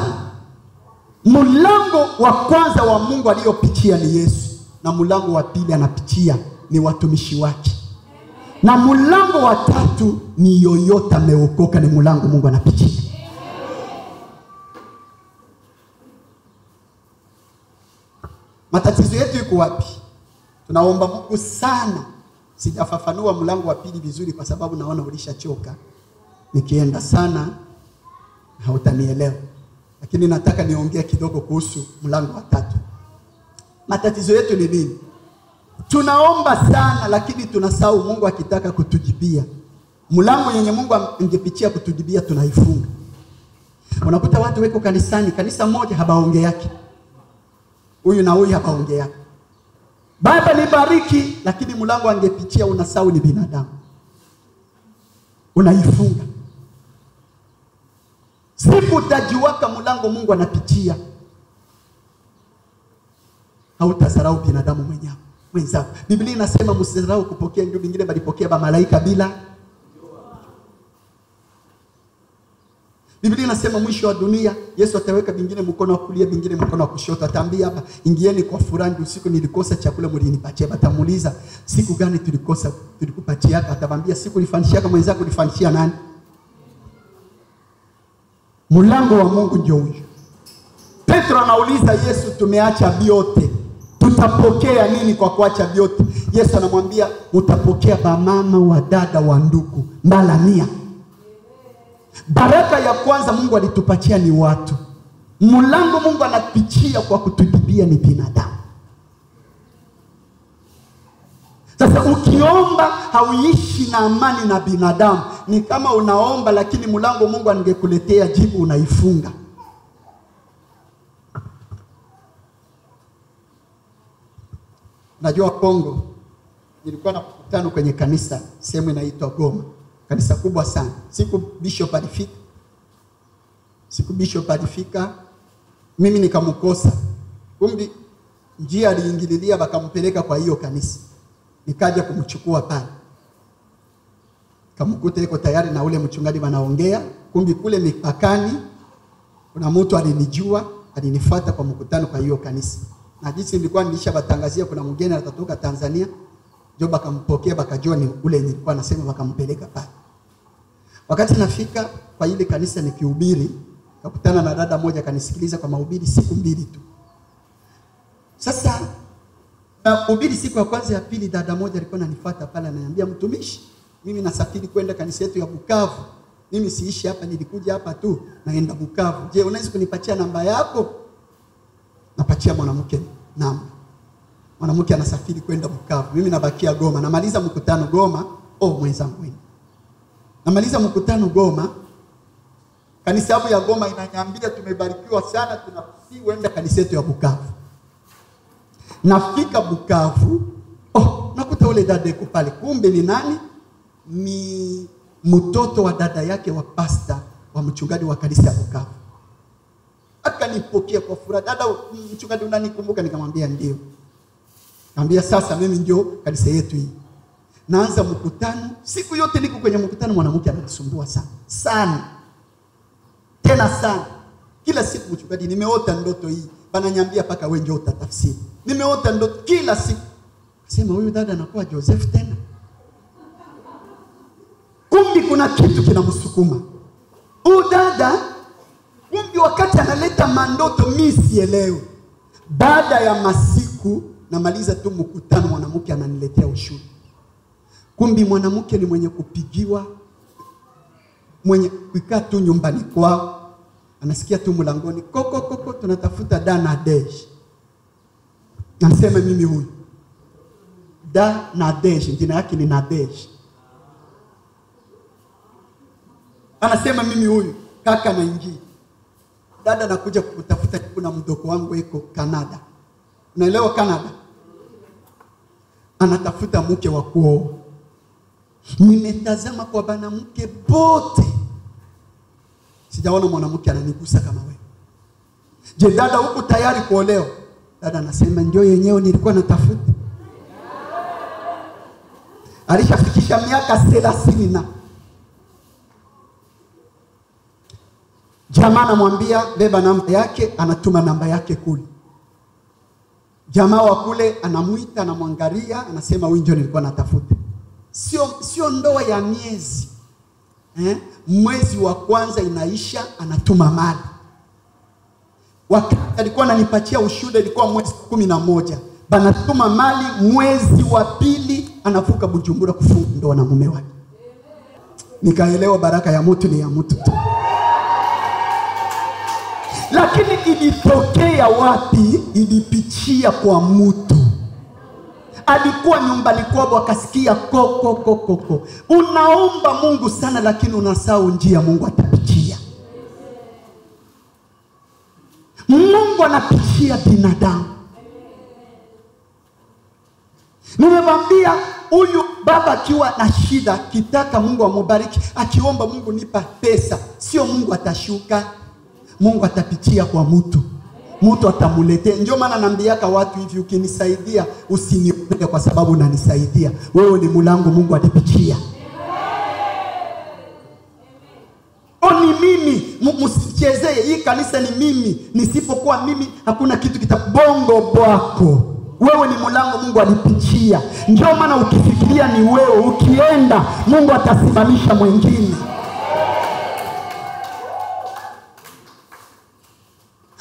mlango wa kwanza wa Mungu aliyopitia ni Yesu, na mlango wa pili anapitia ni watumishi wake. Na mlango wa tatu ni yoyote ameokoka, ni mlango Mungu anapitia. Matatizo yetu iko wapi? Tunaomba Mungu sana. Sijafafanua mlango wa pili vizuri kwa sababu naona ulishachoka. Nikienda sana hautanielewa. Lakini nataka niongee kidogo kuhusu mlango wa tatu. Matatizo yetu ni nini? Tunaomba sana lakini tunasahau Mungu akitaka kutujibia. Mlango yenye Mungu angepitia kutujibia tunaifunga. Unakuta watu weko kanisani, kanisa moja habaonge yake. Huyu na huyu habaonge yake. Baba nibariki, lakini mlango angepitia unasahau ni binadamu. Unaifunga. Siku utajiwaka mlango Mungu anapitia, hautasarau binadamu mwenzako. Biblia inasema msisarau kupokea, ndio vingine balipokea ba malaika bila. Biblia inasema mwisho wa dunia Yesu ataweka vingine mkono wa kulia, vingine mkono wa kushoto. Ataambia hapa, ingieni kwa furani, usiku nilikosa chakula mlinipatia. Batamuuliza, siku gani tulikosa tulikupatia? Atamwambia, siku nifanishia mwenzako, nifanishia nani? Mlango wa Mungu ndio huyo. Petro anauliza Yesu, tumeacha vyote, tutapokea nini kwa kuacha vyote? Yesu anamwambia, utapokea bamama wa dada wa ndugu mbala 100. Baraka ya kwanza Mungu alitupatia ni watu. Mlango Mungu anapitia kwa kutujibia ni binadamu. Sasa ukiomba hauishi na amani na binadamu, ni kama unaomba lakini mlango Mungu angekuletea jibu unaifunga. Najua Kongo, nilikuwa na mkutano kwenye kanisa sehemu inaitwa Goma. Kanisa kubwa sana. Siku Bishop alifika, mimi nikamkosa. Kumbi njia aliingililia bakampeleka kwa hiyo kanisa. Nikaja kumchukua pale. Kamkuta yuko tayari na ule mchungaji wanaongea. Kumbi kule mipakani kuna mtu alinijua, alinifuata kwa mkutano kwa hiyo kanisa. Na jinsi nilikuwa nilishabatangazia kuna mgeni atatoka Tanzania, ndio bakampokea, bakajua ni ule nilikuwa nasema, bakampeleka pale. Wakati nafika kwa ile kanisa nikihubiri, kakutana na dada moja kanisikiliza kwa mahubiri siku 2 tu. Sasa mahubiri siku ya kwanza ya pili, dada moja alikuwa ananifuata pale, ananiambia, mtumishi, mimi nasafiri kwenda kanisa yetu ya Bukavu. Mimi siishi hapa, nilikuja hapa tu, naenda Bukavu. Je, unaweza kunipatia namba yako? Napatia mwanamke namba. Mwanamke anasafiri kwenda Bukavu. Mimi nabakia Goma. Namaliza mkutano Goma. Mwenzangu wewe. Namaliza mkutano Goma. Kanisa hapo ya Goma inaniambia tumebarikiwa sana, tunafiki kwenda kanisa yetu ya Bukavu. Nafika Bukavu, nakuta ule dada yuko pale. Kumbe ni nani? Ni mtoto wa dada yake wa pasta wa mchungaji wa kanisa ya Bukavu. Akanipokea kwa furaha. Dada, mchungaji unanikumbuka? Nikamwambia ndio. Nikamwambia sasa mimi ndio kanisa yetu hii. Naanza mkutano, siku yote niko kwenye mkutano, mwanamke ananisumbua sana. Sana. Tena sana. Kila siku mchungaji, nimeota ndoto hii. Bananiambia paka wewe ndio utatafsiri. Nimeota ndoto kila siku. Sema huyu dada anakuwa Joseph tena. Kumbi kuna kitu kinamsukuma. Dada, kumbi wakati analeta mandoto mimi sielewi. Baada ya masiku namaliza tu mkutano, mwanamke ananiletea ushuhuda. Kumbi mwanamke ni mwenye kupigiwa, mwenye kukaa tu nyumbani kwao, anasikia tu mlangoni koko tunatafuta Da Nadege. Anasema mimi huyu Da Nadege, jina yake ni Nadege. Anasema mimi huyu kaka naingia. Dada nakuja kutafuta, kuna mdogo wangu yuko Canada. Unaelewa Canada? Anatafuta mke wa kuoa. Nimetazama kwa banamke bote, sijaona mwanamke ananigusa kama wewe. Je, dada uko tayari kuolewa? Dada anasema ndio yenyewe nilikuwa natafuta. Alishafikisha miaka 30 na jamaa anamwambia beba namba yake, anatuma namba yake kule. Jamaa wa kule anamuita, anamwangalia, anasema huyu ndio nilikuwa natafuta. Sio ndoa ya miezi. Mwezi wa kwanza inaisha, anatuma mali. Wakati alikuwa ananipatia ushuhuda ilikuwa mwezi 11. Banatuma mali, mwezi wa pili anavuka Bujumbura kufunga ndoa na mume wake. Nikaelewa baraka ya mtu ni ya mtu tu. Lakini ilitokea wapi? Ilipitia kwa mtu. Alikuwa nyumbani kwao, akasikia koko. Unaomba Mungu sana lakini unasahau njia Mungu atapitia. Mungu anapitia binadamu. Nimemwambia huyu baba akiwa na shida, kitaka Mungu amubariki, akiomba Mungu nipa pesa, sio Mungu atashuka. Mungu atapitia kwa mtu. Mtu atamuletea. Ndio maana naambiaka watu hivi, ukinisaidia usiniombe kwa sababu unanisaidia. Wewe ni mlango Mungu atapitia. Ni mimi, msichezee hii kanisa ni mimi. Nisipokuwa mimi hakuna kitu kitabongo bwako. Wewe ni mlango Mungu alipitia. Ndio maana ukifikiria ni wewe, ukienda Mungu atasimamisha mwingine.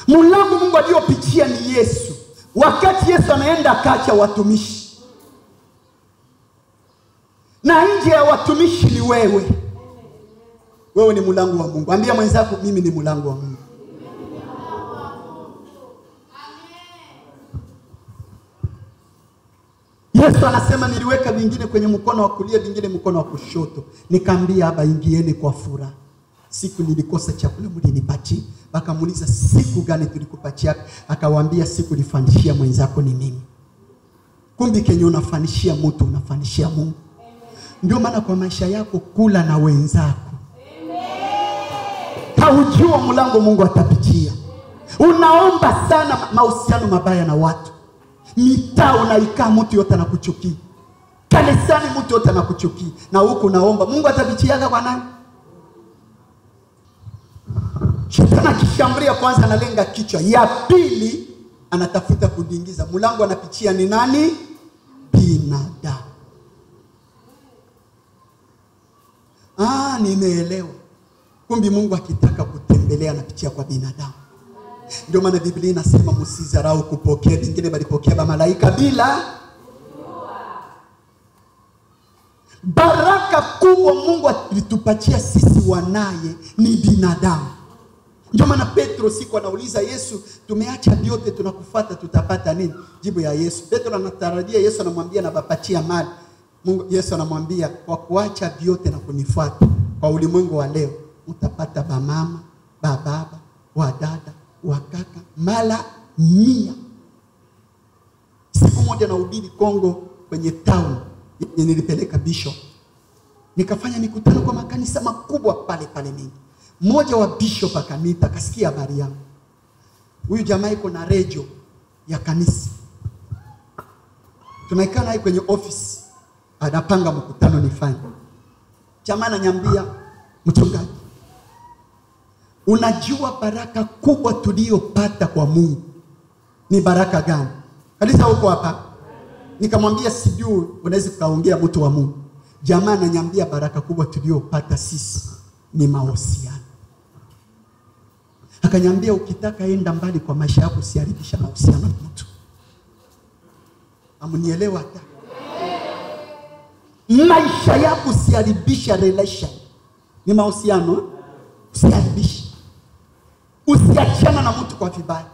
Mlango Mungu aliopitia ni Yesu. Wakati Yesu anaenda akacha watumishi. Na nje ya watumishi ni wewe. Wewe ni mlango wa Mungu. Ambia mwenzako mimi ni mlango wa Mungu. Yesu anasema niliweka vingine kwenye mkono wa kulia, vingine mkono wa kushoto. Nikaambia hapa ingieni kwa furaha. Siku nilikosa chakula mlinipatia. Bakamuuliza siku gani tulikupatia? Akawaambia siku nifanishia mwenzako ni mimi. Kumbi kenye unafanishia mtu unafanishia Mungu. Ndio maana kwa maisha yako kula na wenzako. Haujua mlango Mungu atapitia. Unaomba sana mahusiano mabaya na watu. Mitaa unaikaa mtu yote anakuchukia. Kanisani mtu yote anakuchukia. Na huko unaomba Mungu atapitia kwa nani? Shetani akishambulia kwanza analenga kichwa. Ya pili anatafuta kudiingiza. Mlango anapitia ni nani? Binadamu. Nimeelewa. Kumbi Mungu akitaka kutembelea anapitia kwa binadamu. Ndio maana Biblia inasema msizarau kupokea, vingine balipokea ba malaika bila. Baraka kubwa Mungu alitupatia sisi wanaye ni binadamu. Ndio maana Petro siku anauliza Yesu, tumeacha vyote tunakufuata tutapata nini? Jibu ya Yesu. Petro anatarajia Yesu anamwambia na bapatia mali. Yesu anamwambia kwa kuacha vyote na kunifuata, kwa ulimwengu wa leo utapata bamama, bababa, wadada, wakaka, mala 100. Siku moja nahubiri Kongo kwenye town, nilipeleka bishop. Nikafanya mikutano kwa makanisa makubwa pale mingi. Mmoja wa bishop akaniita, akasikia habari yangu. Huyu jamaa yuko na radio ya kanisa. Tunaikaa naye kwenye office. Anapanga mkutano nifanye. Jamaa ananiambia, mchungaji, unajua baraka kubwa tuliyopata kwa Mungu ni baraka gani? Kanisa huko hapa. Nikamwambia sijui, unaweza kuongea mtu wa Mungu. Jamaa ananiambia baraka kubwa tuliyopata sisi ni mahusiano. Akaniambia ukitaka enda mbali kwa maisha yako usiharibisha mahusiano na mtu. Amunielewa hata? Maisha yako usiharibisha relation. Ni mahusiano, usiharibisha. Usiachana na mtu kwa vibaya.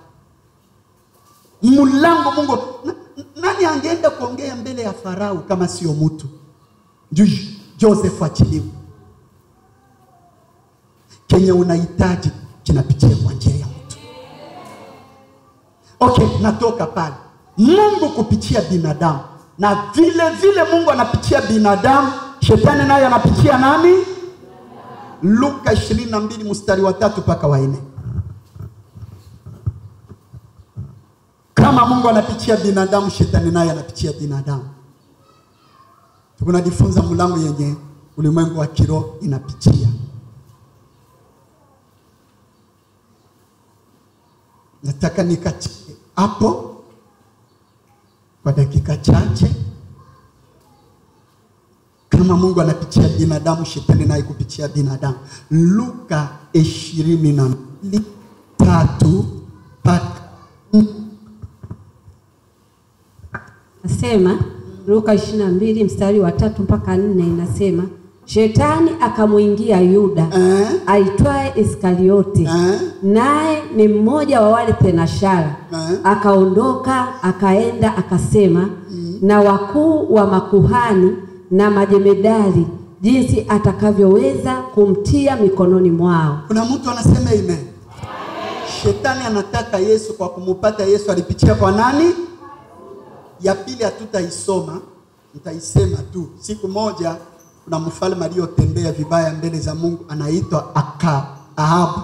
Mlango Mungu, nani angeenda kuongea mbele ya Farao kama sio mtu? Joseph achiliwe. Kenye unahitaji kinapitia kwa njia ya mtu. Okay, natoka pale. Mungu kupitia binadamu. Na vile vile Mungu anapitia binadamu, shetani naye anapitia nani? Luka 22 mstari wa 3 mpaka wa 4. Kama Mungu anapitia binadamu, shetani naye anapitia binadamu. Tunajifunza mlango yenye ulimwengu wa kiroho inapitia. Nataka nikachike hapo kwa dakika chache. Kama Mungu anapitia binadamu, shetani naye kupitia binadamu. Luka 22:3 mpaka Nasema Luka 22 mstari wa 3 mpaka 4 inasema, shetani akamuingia Yuda aitwaye Iskariote, naye ni mmoja wa wale tenashara. Akaondoka akaenda akasema na wakuu wa makuhani na majemedari jinsi atakavyoweza kumtia mikononi mwao. Kuna mtu anasema amen. Shetani anataka Yesu, kwa kumupata Yesu alipitia kwa nani? Ya pili hatutaisoma, nitaisema tu. Siku moja kuna mfalme aliyotembea vibaya mbele za Mungu, anaitwa Ahabu.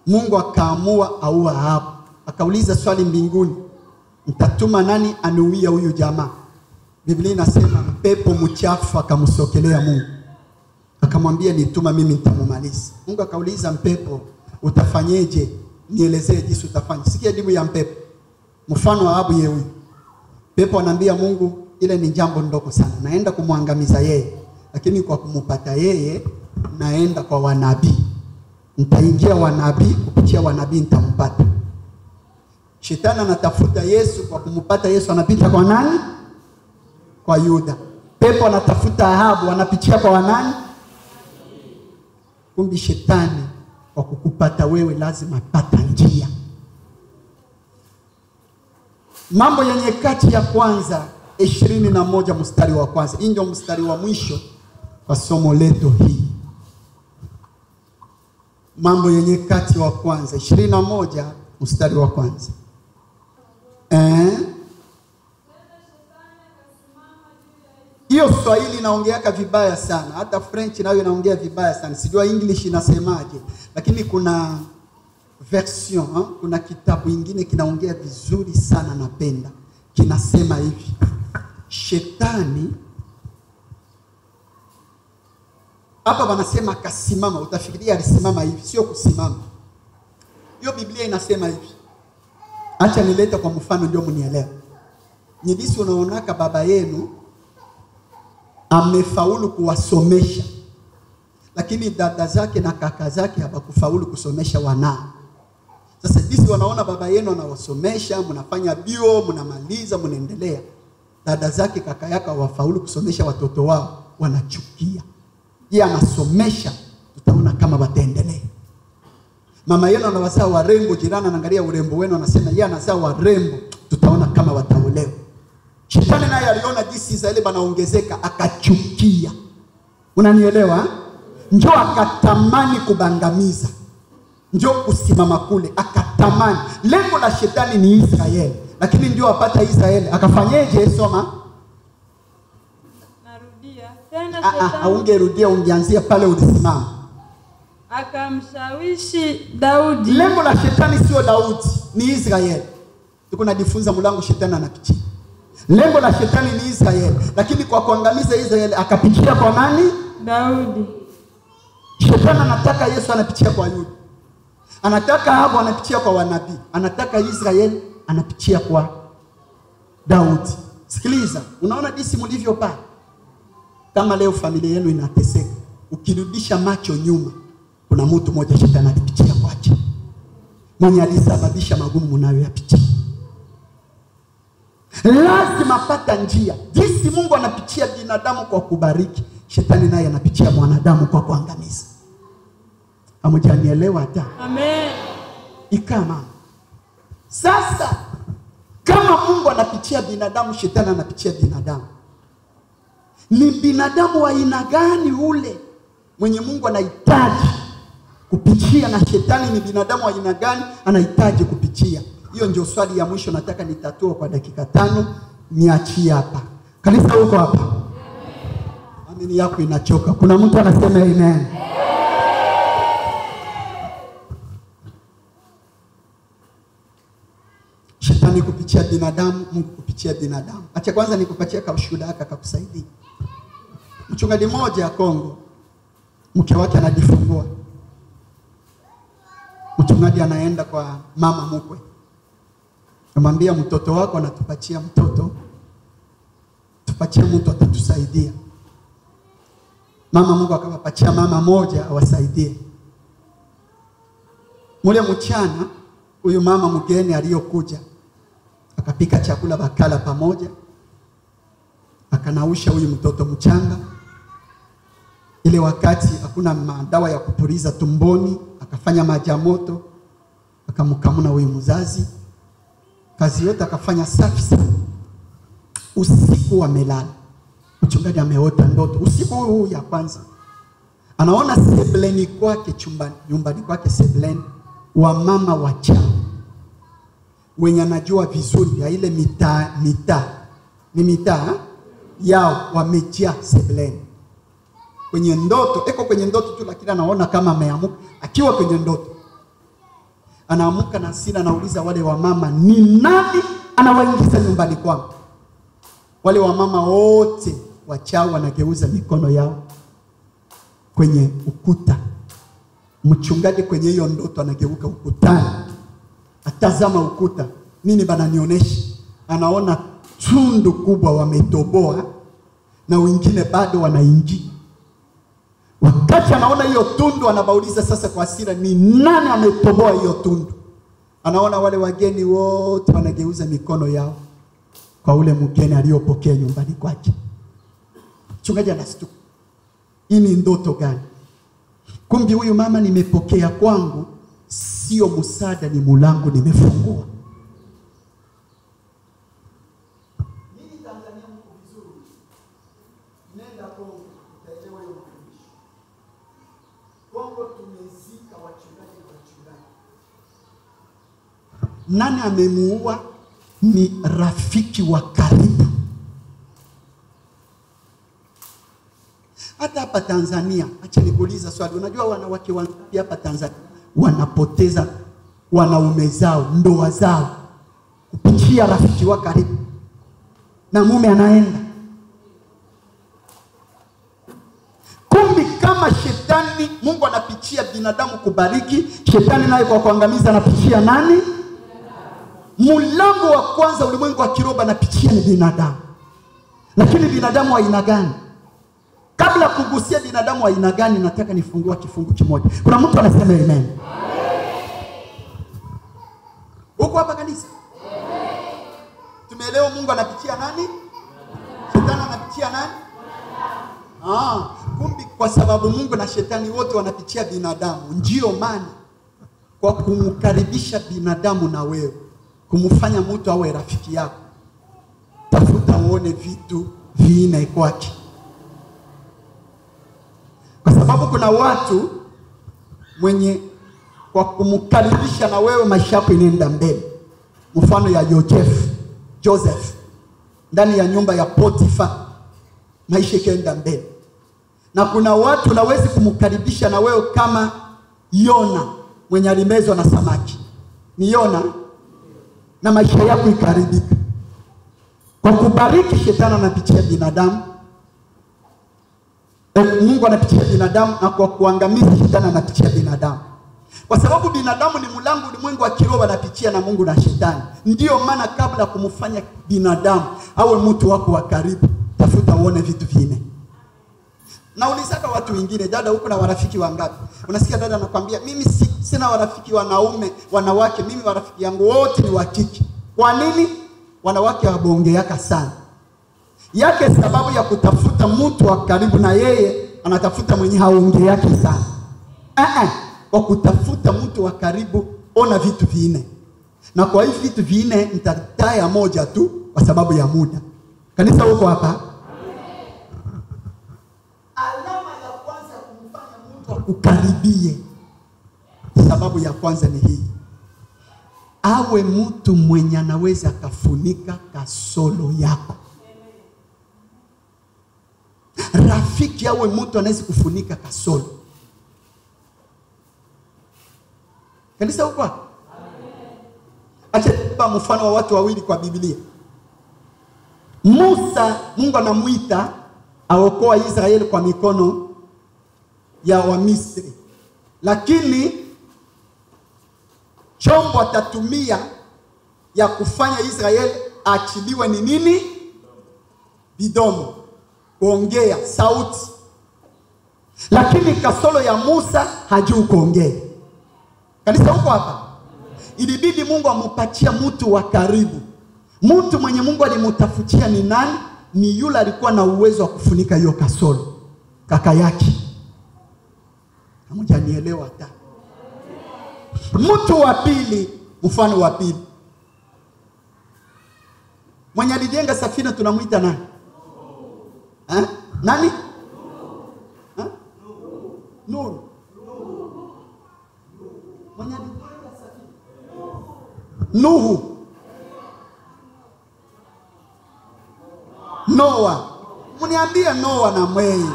Mungu akaamua aua Ahabu. Akauliza swali mbinguni, nitatuma nani anuia huyu jamaa? Biblia inasema pepo mchafu akamsokelea Mungu. Akamwambia nituma mimi nitamumaliza. Mungu akauliza mpepo, utafanyeje? Nielezee jinsi utafanya. Sikia jibu ya mpepo. Mfano wa Ahabu yeye huyu. Pepo anaambia Mungu, ile ni jambo ndogo sana. Naenda kumwangamiza yeye, lakini kwa kumupata yeye naenda kwa wanabii. Nitaingia wanabii, kupitia wanabii nitampata. Shetani anatafuta Yesu, kwa kumupata Yesu anapita kwa nani? Kwa Yuda. Pepo anatafuta Ahabu, anapitia kwa wanani? Kumbi shetani kwa kukupata wewe lazima pata njia. Mambo ya Nyakati ya kwanza 21 mstari wa kwanza. Hii ndio mstari wa mwisho kwa somo letu hii. Mambo ya Nyakati wa kwanza 21 mstari wa kwanza. Hiyo Swahili inaongeaka vibaya sana. Hata French nayo inaongea vibaya sana. Sijua English inasemaje. Lakini kuna version, kuna kitabu kingine kinaongea vizuri sana, napenda. Kinasema hivi: shetani, hapa wanasema akasimama, utafikiria alisimama hivi, sio kusimama. Hiyo Biblia inasema hivi. Acha nilete kwa mfano ndio mnielewe. Nyidisi unaonaka baba yenu amefaulu kuwasomesha, lakini dada zake na kaka zake hawakufaulu kusomesha wanao. Sasa jinsi wanaona baba yenu anawasomesha, mnafanya bio, mnamaliza, mnaendelea. Dada zake kaka yake hawafaulu kusomesha watoto wao, wanachukia. Yeye anasomesha, tutaona kama wataendelea. Mama yenu anawazaa warembo, jirani anaangalia urembo wenu anasema yeye anazaa warembo, tutaona kama wataolewa. Shetani naye aliona jinsi Israeli banaongezeka, akachukia. Unanielewa? Njoo akatamani kubangamiza. Njoo kusimama kule, akatamani. Lengo la shetani ni Israeli, lakini ndio apata Israeli. Akafanyeje? Soma. Narudia. Tena shetani Ungerudia, ungeanzia pale ulisimama. akamshawishi Daudi. Lengo la shetani sio Daudi, ni Israeli. Tuko najifunza mlango shetani anapitia. Lengo la shetani ni Israeli, lakini kwa kuangamiza Israeli akapitia kwa nani? Daudi. Shetani anataka Yesu anapitia kwa Yuda. Anataka Ahabu anapitia kwa wanabii. Anataka Israeli anapitia kwa Daudi. Sikiliza, unaona jinsi mlivyo pale. Kama leo familia yenu inateseka, ukirudisha macho nyuma, kuna mtu mmoja shetani alipitia kwake, mwenye alisababisha magumu mnayoyapitia. Lazima pata njia. Jinsi Mungu anapitia binadamu kwa kubariki, shetani naye anapitia mwanadamu kwa kuangamiza. Hamjanielewa hata? Amen. Ikama. Sasa kama Mungu anapitia binadamu, shetani anapitia binadamu. Ni binadamu wa aina gani ule mwenye Mungu anahitaji kupitia, na shetani ni binadamu wa aina gani anahitaji kupitia? Hiyo ndio swali ya mwisho nataka nitatua kwa dakika 5, niachie hapa. Kanisa huko hapa? Amini yako inachoka. Kuna mtu anasema amen? Shetani kupitia binadamu, Mungu kupitia binadamu. Acha kwanza nikupatie ushuhuda haka kakusaidia. Mchungaji mmoja ya Kongo, mke wake anajifungua. Mchungaji anaenda kwa mama mkwe, anamwambia mtoto wako anatupatia mtoto, tupatie mtu atatusaidia. Mama Mungu akawapatia mama moja awasaidie. Mule mchana huyu mama mgeni aliyokuja akapika chakula bakala pamoja, akanausha huyu mtoto mchanga. Ile wakati hakuna madawa ya kupuliza tumboni, akafanya maji ya moto, akamkamuna huyu mzazi. Kazi yote akafanya safi sana. Usiku amelala, mchungaji ameota ndoto. Usiku huu ya kwanza anaona sebleni kwake, nyumbani kwake sebleni, wa mama wachao wenye anajua vizuri ya ile mitaa yao wamejia sebleni. Kwenye ndoto, kwenye ndoto tu, lakini anaona kama ameamuka. Akiwa kwenye ndoto, anaamuka na hasira, anauliza wale wa mama, ni nani anawaingiza nyumbani kwangu? Wale wa mama wote wachao wanageuza mikono yao kwenye ukuta. Mchungaji kwenye hiyo ndoto anageuka ukutani, atazama ukuta. Nini bana nionesha? Anaona tundu kubwa wametoboa na wengine bado wanaingia. Wakati anaona hiyo tundu, anabauliza sasa kwa hasira, ni nani ametoboa hiyo tundu? Anaona wale wageni wote wanageuza mikono yao kwa ule mgeni aliyopokea nyumbani kwake. Mchungaji anastuka, hii ni ndoto gani? Kumbe huyu mama nimepokea kwangu sio msaada, ni mulango nimefungua. Nini Tanzania mko vizuri? Nenda Kongo utaelewa hiyo mafundisho. Kongo tumezika wachungaji na wachungaji. Nani amemuua? Ni rafiki wa karibu. Hata hapa Tanzania, acha nikuuliza swali. Unajua wanawake wangapi hapa Tanzania wanapoteza wanaume zao, ndoa zao kupitia rafiki wa karibu? Na mume anaenda. Kumbi kama shetani, Mungu anapitia binadamu kubariki, shetani naye kwa kuangamiza anapitia nani? Mulango wa kwanza ulimwengu wa kiroba anapitia ni binadamu. Lakini binadamu wa aina gani? Kabla kugusia binadamu wa aina gani, nataka nifungua kifungu kimoja. Kuna mtu anasema amen? Huko hapa kanisa? Tumeelewa Mungu anapitia nani? Shetani anapitia nani? Kumbi kwa sababu Mungu na shetani wote wanapitia binadamu, ndio maana kwa kumkaribisha binadamu na wewe, kumfanya mtu awe rafiki yako, tafuta uone vitu viine kwake. Kwa sababu kuna watu mwenye kwa kumkaribisha na wewe maisha yako inaenda mbele. Mfano ya Joseph ndani ya nyumba ya Potifa, maisha ikaenda mbele. Na kuna watu nawezi kumkaribisha na wewe kama Yona mwenye alimezwa na samaki. Ni Yona, na maisha yako ikaribika. Kwa kubariki, shetani anapitia binadamu, Mungu anapitia binadamu, na kwa kuangamiza shetani anapitia binadamu. Kwa sababu binadamu ni mulango ulimwengu wa kiroho anapitia na Mungu na shetani. Ndio maana kabla kumfanya binadamu awe mtu wako wa karibu, tafuta uone vitu vine. Na ulisaka watu wengine, dada huko na warafiki wangapi? Unasikia dada anakuambia mimi sina warafiki wanaume, wanawake, mimi warafiki yangu wote ni wa kike. Kwa nini? Wanawake wabongeaka sana. Yake sababu ya kutafuta mtu wa karibu na yeye, anatafuta mwenye haongee yake sana. Kwa kutafuta mtu wa karibu, ona vitu vine. Na kwa hivi vitu vine nitataya moja tu kwa sababu ya muda. Kanisa huko hapa? Alama ya kwanza kumfanya mtu akukaribie, sababu ya kwanza ni hii: awe mtu mwenye anaweza kafunika kasoro yako. Rafiki awe mtu anaweza kufunika kasoro. Kanisa huko hapa? Acha tupa mfano wa watu wawili kwa Biblia. Musa, Mungu anamuita aokoa Israeli kwa mikono ya Wamisri. Lakini chombo atatumia ya kufanya Israeli achiliwe ni nini? Bidomo, kuongea, sauti. Lakini kasoro ya Musa hajui kuongea. Kanisa huko hapa? Ilibidi Mungu amupatia mtu wa karibu. Mtu mwenye Mungu alimutafutia ni nani? Ni yule alikuwa na uwezo wa kufunika hiyo kasoro. Kaka yake. Hamjanielewa hata. Mtu wa pili, mfano wa pili. Mwenye alijenga safina tunamuita nani? Nani? Nuhu. Mwenye alijenga safina. Nuhu. Noa. Mniambie Noa na mwei.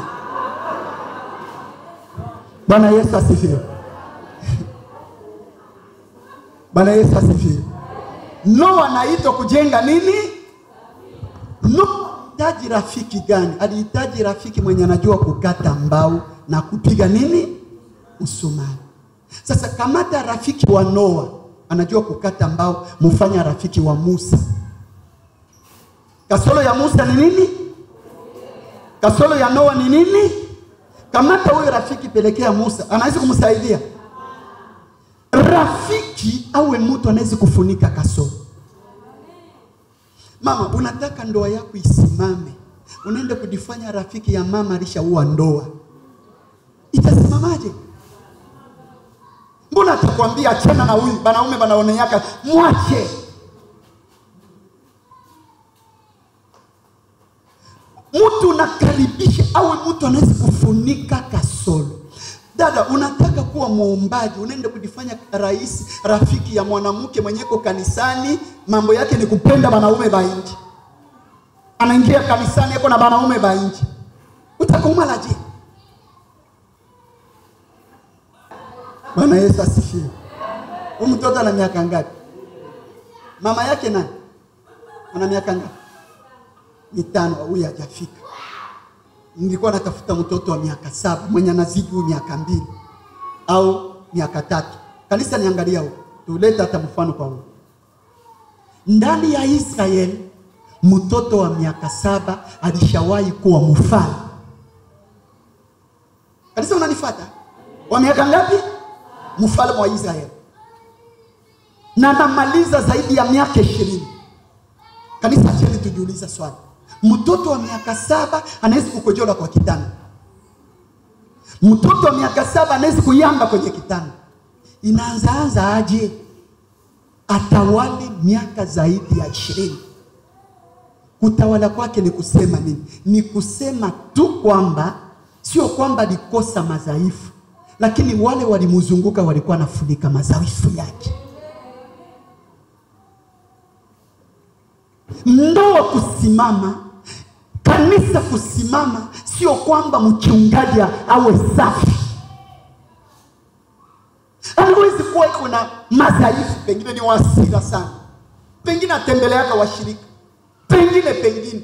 Bwana Yesu asifiwe. Bwana Yesu asifiwe. Noa anaitwa kujenga nini? Noa alihitaji rafiki gani? Alihitaji rafiki mwenye anajua kukata mbao na kupiga nini? Msumari. Sasa kamata rafiki wa Noa anajua kukata mbao, mfanya rafiki wa Musa. Kasoro ya Musa ni nini? Kasoro ya Noa ni nini? Kamata huyo rafiki, pelekea Musa, anaweza kumsaidia. Rafiki awe mtu anaweza kufunika kasoro. Mama, unataka ndoa yako isimame, unaenda kujifanya rafiki ya mama alishaua ndoa, itasimamaje? Mbona atakwambia achana na huyu banaume banaoneaka, mwache. Mtu nakaribisha awe mtu anaweza kufunika kasoro. Dada, unataka kuwa muombaji, unaenda kujifanya rafiki ya mwanamke mwenyeko kanisani, mambo yake ni kupenda banaume ba nje. Anaingia kanisani yako na banaume ba nje. Utakumalaje? Bwana Yesu asifiwe. Huyu mtoto ana miaka ngapi? Mama yake nani? Ana miaka ngapi? 5, huyu hajafika. Nilikuwa natafuta mtoto wa miaka 7 mwenye anazidi miaka 2 au miaka 3. Kanisa niangalia huko. Tuleta hata mfano kwa huko. Ndani ya Israeli mtoto wa miaka 7 alishawahi kuwa mfalme. Kanisa unanifuata? Wa miaka ngapi? Mfalme wa Israeli. Na namaliza zaidi ya miaka 20. Kanisa cheni tujiuliza swali. Mtoto wa miaka 7 anaweza kukojola kwa kitanda. Mtoto wa miaka 7 anaweza kuyamba kwenye kitanda. Inaanza aje? Atawale miaka zaidi ya 20. Kutawala kwake ni kusema nini? Ni kusema tu kwamba sio kwamba alikosa madhaifu, lakini wale walimzunguka walikuwa nafunika madhaifu yake. Ndoa kusimama, kanisa kusimama, sio kwamba mchungaji awe safi. Hawezi kuwa iko na madhaifu, pengine ni wasira sana, pengine atembeleaka washirika, pengine.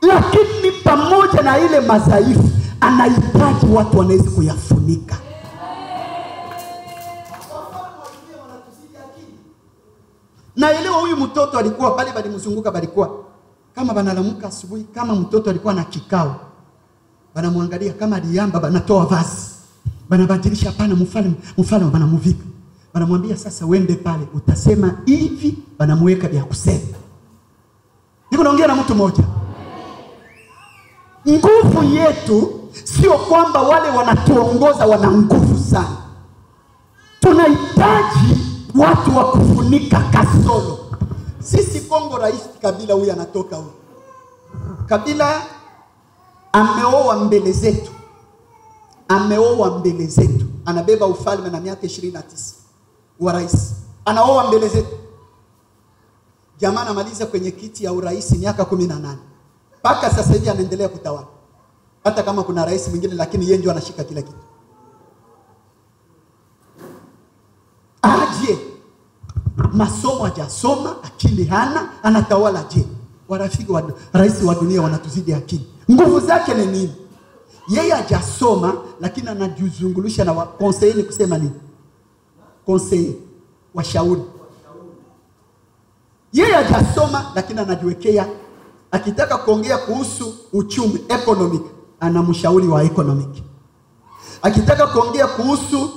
Lakini pamoja na ile madhaifu, anahitaji watu wanaweza kuyafunika. Na elewa huyu mtoto alikuwa bali mzunguka balikuwa kama banalamuka asubuhi, kama mtoto alikuwa na kikao, Banamwangalia kama aliamba, banatoa vazi. Banabadilisha, hapana mfalme banamuvika. Banamwambia sasa uende pale utasema hivi, banamweka vya kusema. Niko naongea na mtu mmoja. Nguvu yetu sio kwamba wale wanatuongoza wana nguvu sana. Tunahitaji watu wa kufunika kasoro. Sisi Kongo, Rais Kabila huyu anatoka huyu. Kabila ameoa mbele zetu. Anabeba ufalme na miaka 29 wa rais. Anaoa mbele zetu. Jamaa anamaliza kwenye kiti ya urais miaka 18. Paka sasa hivi anaendelea kutawala. Hata kama kuna rais mwingine, lakini yeye ndio anashika kila kitu. Aje masomo hajasoma, akili hana, anatawala je? Warafiki wa rais wa dunia wanatuzidi akili. Nguvu zake ni nini? Yeye hajasoma lakini anajizungulisha na conseiller. Kusema nini? Conseiller, washauri. Yeye hajasoma lakini anajiwekea, akitaka kuongea kuhusu uchumi, economic, anamshauri wa economic. Akitaka kuongea kuhusu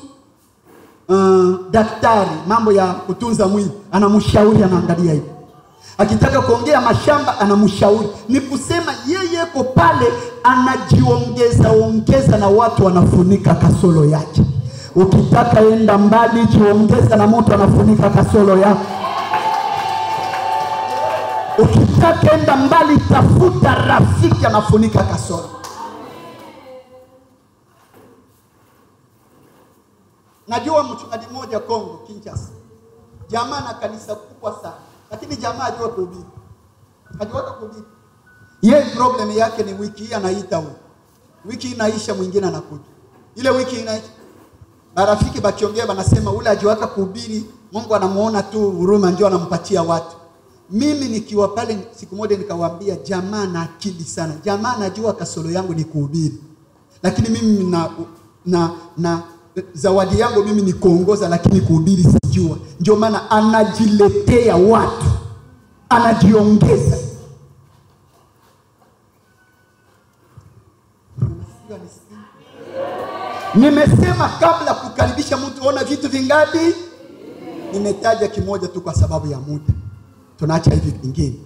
daktari, mambo ya kutunza mwili, anamshauri, anaangalia hivi. Akitaka kuongea mashamba, anamshauri. Ni kusema yeye yuko pale anajiongeza na watu wanafunika kasoro yake. Ukitaka enda mbali, jiongeza na mtu anafunika kasoro yako. Ukitaka enda mbali, tafuta rafiki anafunika kasoro. Najua mchungaji mmoja Kongo, Kinshasa. Jamaa na kanisa kubwa sana, lakini jamaa hajua kuhubiri. Yeye problem yake ni wiki hii anaita huyu. Wiki inaisha mwingine anakuja. Ile wiki inaisha, marafiki bakiongea banasema ule hajiwaka kuhubiri, Mungu anamuona tu huruma ndio anampatia watu. Mimi nikiwa pale siku moja nikawaambia, jamaa na akili sana. Jamaa anajua kasoro yangu ni kuhubiri. Lakini mimi na zawadi yangu mimi ni kuongoza, lakini kuhubiri sijua. Ndio maana anajiletea watu, anajiongeza. Nimesema kabla kukaribisha mtu, ona vitu vingapi? Nimetaja kimoja tu kwa sababu ya muda. Tunaacha hivi vingine.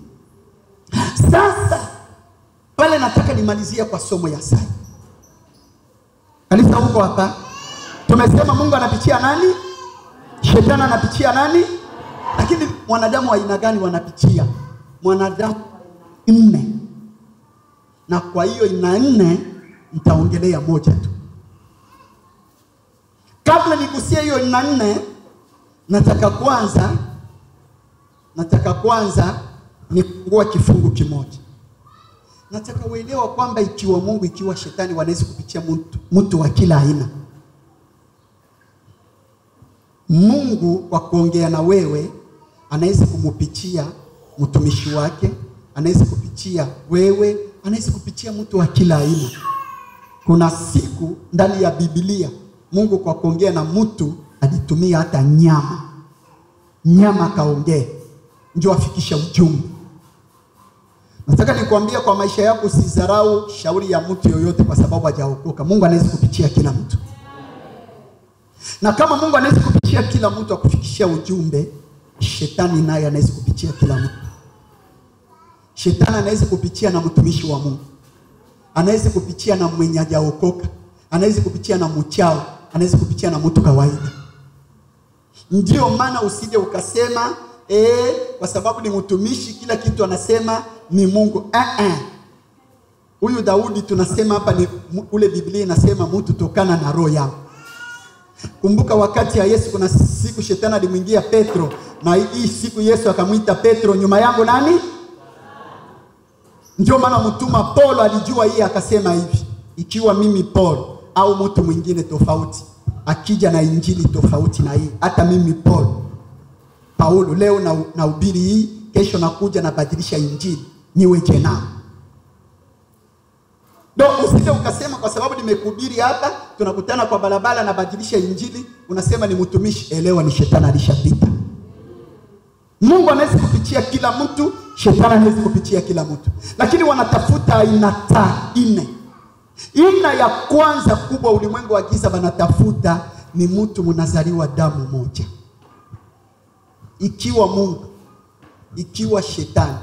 Sasa pale nataka nimalizia kwa somo ya sai. Kanisa huko hapa tumesema Mungu anapitia nani? Shetani anapitia nani? Lakini mwanadamu wa aina gani wanapitia? Mwanadamu 4. Na kwa hiyo ina 4 nitaongelea moja tu. Kabla nigusie hiyo ina 4, nataka kwanza nifungua kifungu kimoja. Nataka uelewa kwamba ikiwa Mungu, ikiwa shetani wanaweza kupitia mtu wa kila aina. Mungu kwa kuongea na wewe anaweza kumupitia mtumishi wake, anaweza kupitia wewe, anaweza kupitia mtu wa kila aina. Kuna siku ndani ya Biblia Mungu kwa kuongea na mtu alitumia hata nyama kaongea ndio afikisha ujumbe. Nataka nikwambia kwa maisha yako usidharau shauri ya mtu yoyote kwa sababu hajaokoka. Mungu anaweza kupitia kila mtu. Na kama Mungu anaweza kupitia kila mtu akufikishia ujumbe, shetani naye anaweza kupitia kila mtu. Shetani anaweza kupitia na mtumishi wa Mungu. Anaweza kupitia na mwenye hajaokoka. Anaweza kupitia na mchao. Anaweza kupitia na mtu kawaida. Ndio maana usije ukasema kwa sababu ni mtumishi kila kitu anasema ni Mungu. Huyu Daudi tunasema hapa ni ule Biblia inasema mtu tokana na roho yako. Kumbuka wakati ya Yesu kuna siku shetani alimwingia Petro, na hii siku Yesu akamwita Petro, nyuma yangu nani? Ndio maana mtuma Paulo alijua hii, akasema hivi, ikiwa mimi Paulo au mtu mwingine tofauti akija na injili tofauti na hii, hata mimi Paulo leo na ubiri hii, kesho nakuja na badilisha injili, niweje nao? Ndio usije ukasema kwa sababu nimekuhubiri hapa, tunakutana kwa barabara na badilisha injili, unasema ni mtumishi. Elewa ni shetani alishapita. Mungu anaweza kupitia kila mtu, shetani anaweza kupitia kila mtu. Lakini wanatafuta aina 4. Ina ya kwanza kubwa ulimwengu wa giza banatafuta ni mtu mnazaliwa damu moja. Ikiwa Mungu, ikiwa shetani,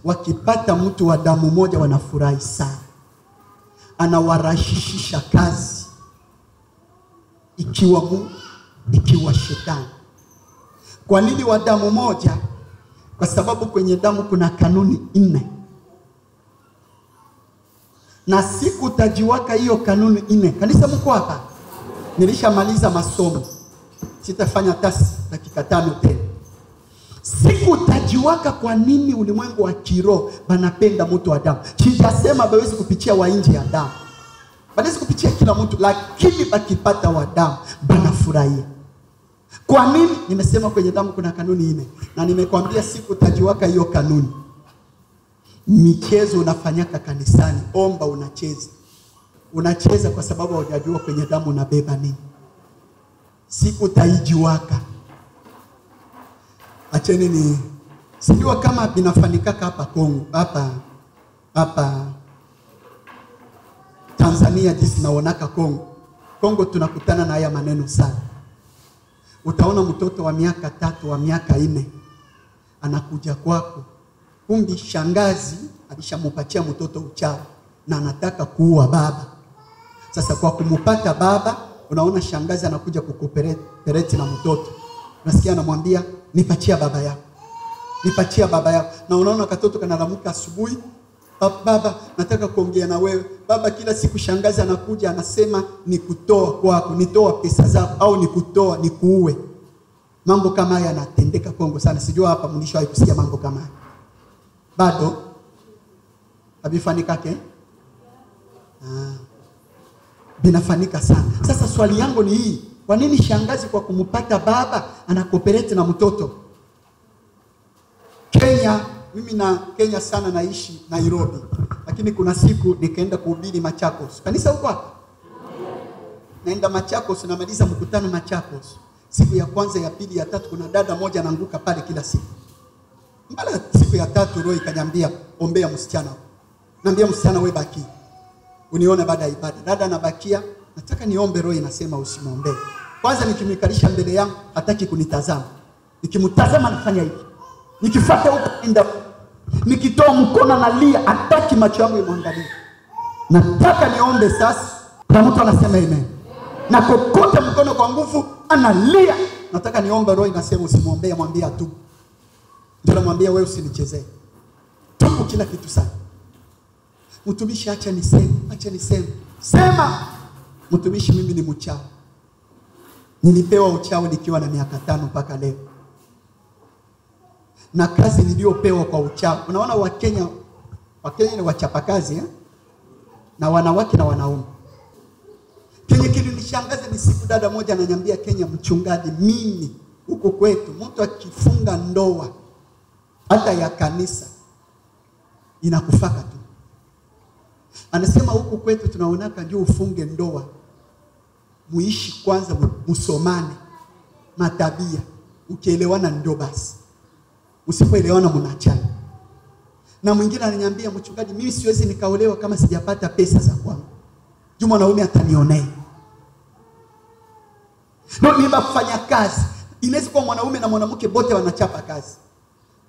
wakipata mtu wa damu moja wanafurahi sana. Anawarahisisha kazi. Ikiwa Mungu, ikiwa shetani. Kwa nini wa damu moja? Kwa sababu kwenye damu kuna kanuni 4. Na siku utajiwaka hiyo kanuni 4. Kanisa mko hapa? Nilishamaliza masomo. Sitafanya hata dakika 5 tena. Siku utajiwaka kwa nini ulimwengu wa kiroho banapenda mtu wa damu. Sijasema bawezi kupitia wa nje ya damu. Bawezi kupitia kila mtu, lakini bakipata wa damu banafurahia. Kwa nini? Nimesema kwenye damu kuna kanuni 4. Na nimekwambia siku utajiwaka hiyo kanuni. Michezo unafanyaka kanisani, omba unacheza. Unacheza kwa sababu hujajua kwenye damu unabeba nini. Siku utaijiwaka. Acheni ni sijua kama binafanikaka hapa Kongo, hapa Tanzania jinsi naonaka Kongo. Kongo tunakutana na haya maneno sana. Utaona mtoto wa miaka 3, wa miaka 4 anakuja kwako. Kumbi shangazi alishamupatia mtoto uchawi na anataka kuua baba. Sasa kwa kumupata baba, unaona shangazi anakuja kukopereti na mtoto. Unasikia anamwambia nipatia baba yako. Nipatia baba yako. Na unaona katoto kanalamuka asubuhi, baba nataka kuongea na wewe. Baba kila siku shangazi anakuja anasema nikutoa kwako, nitoa pesa zako au nikutoa nikuue. Mambo kama haya yanatendeka Kongo sana. Sijua hapa mlishawahi kusikia mambo kama haya. Bado habifanikake? Binafanika sana. Sasa swali yangu ni hii. Kwa nini shangazi kwa kumupata baba anakopereti na mtoto? Kenya, mimi na Kenya sana naishi Nairobi. Lakini kuna siku nikaenda kuhubiri Machakos. Kanisa huko hapa? Naenda Machakos, namaliza mkutano Machakos. Siku ya kwanza, ya pili, ya tatu kuna dada moja anaanguka pale kila siku. Mbala siku ya 3 roho ikaniambia ombea msichana. Naambia msichana wewe baki. Unione baada ya ibada. Dada anabakia, nataka niombe, roho inasema usimwombee. Kwanza nikimikalisha mbele yangu hataki kunitazama. Nikimtazama anafanya hivi. Nikifuata huko enda. Nikitoa mkono analia, hataki macho yangu imwangalie. Nataka niombe sasa. Na mtu anasema amen. Na kokota mkono kwa nguvu analia. Nataka niombe, roho inasema usimwombee, mwambie atubu. Ndio namwambia wewe usinichezee. Tupu kila kitu sana. Mtumishi acha niseme. Sema. Mtumishi mimi ni mchawi. Nilipewa uchawi nikiwa na miaka 5 mpaka leo. Na kazi niliyopewa kwa uchawi. Unaona Wakenya ni wachapa kazi na wanawake na wanaume. Kenya kilinishangaza ni siku dada moja ananiambia, Kenya mchungaji, mimi huko kwetu mtu akifunga ndoa hata ya kanisa inakufaka tu. Anasema huko kwetu tunaonaka njoo ufunge ndoa, muishi kwanza, musomane matabia, ukielewana ndio basi. Usipoelewana mnaachana. Na mwingine ananiambia, mchungaji, mimi siwezi nikaolewa kama sijapata pesa za kwangu. Juma mwanaume atanionea. Ndio mimi kufanya kazi. Inaweza kuwa mwanaume na mwanamke bote wanachapa kazi.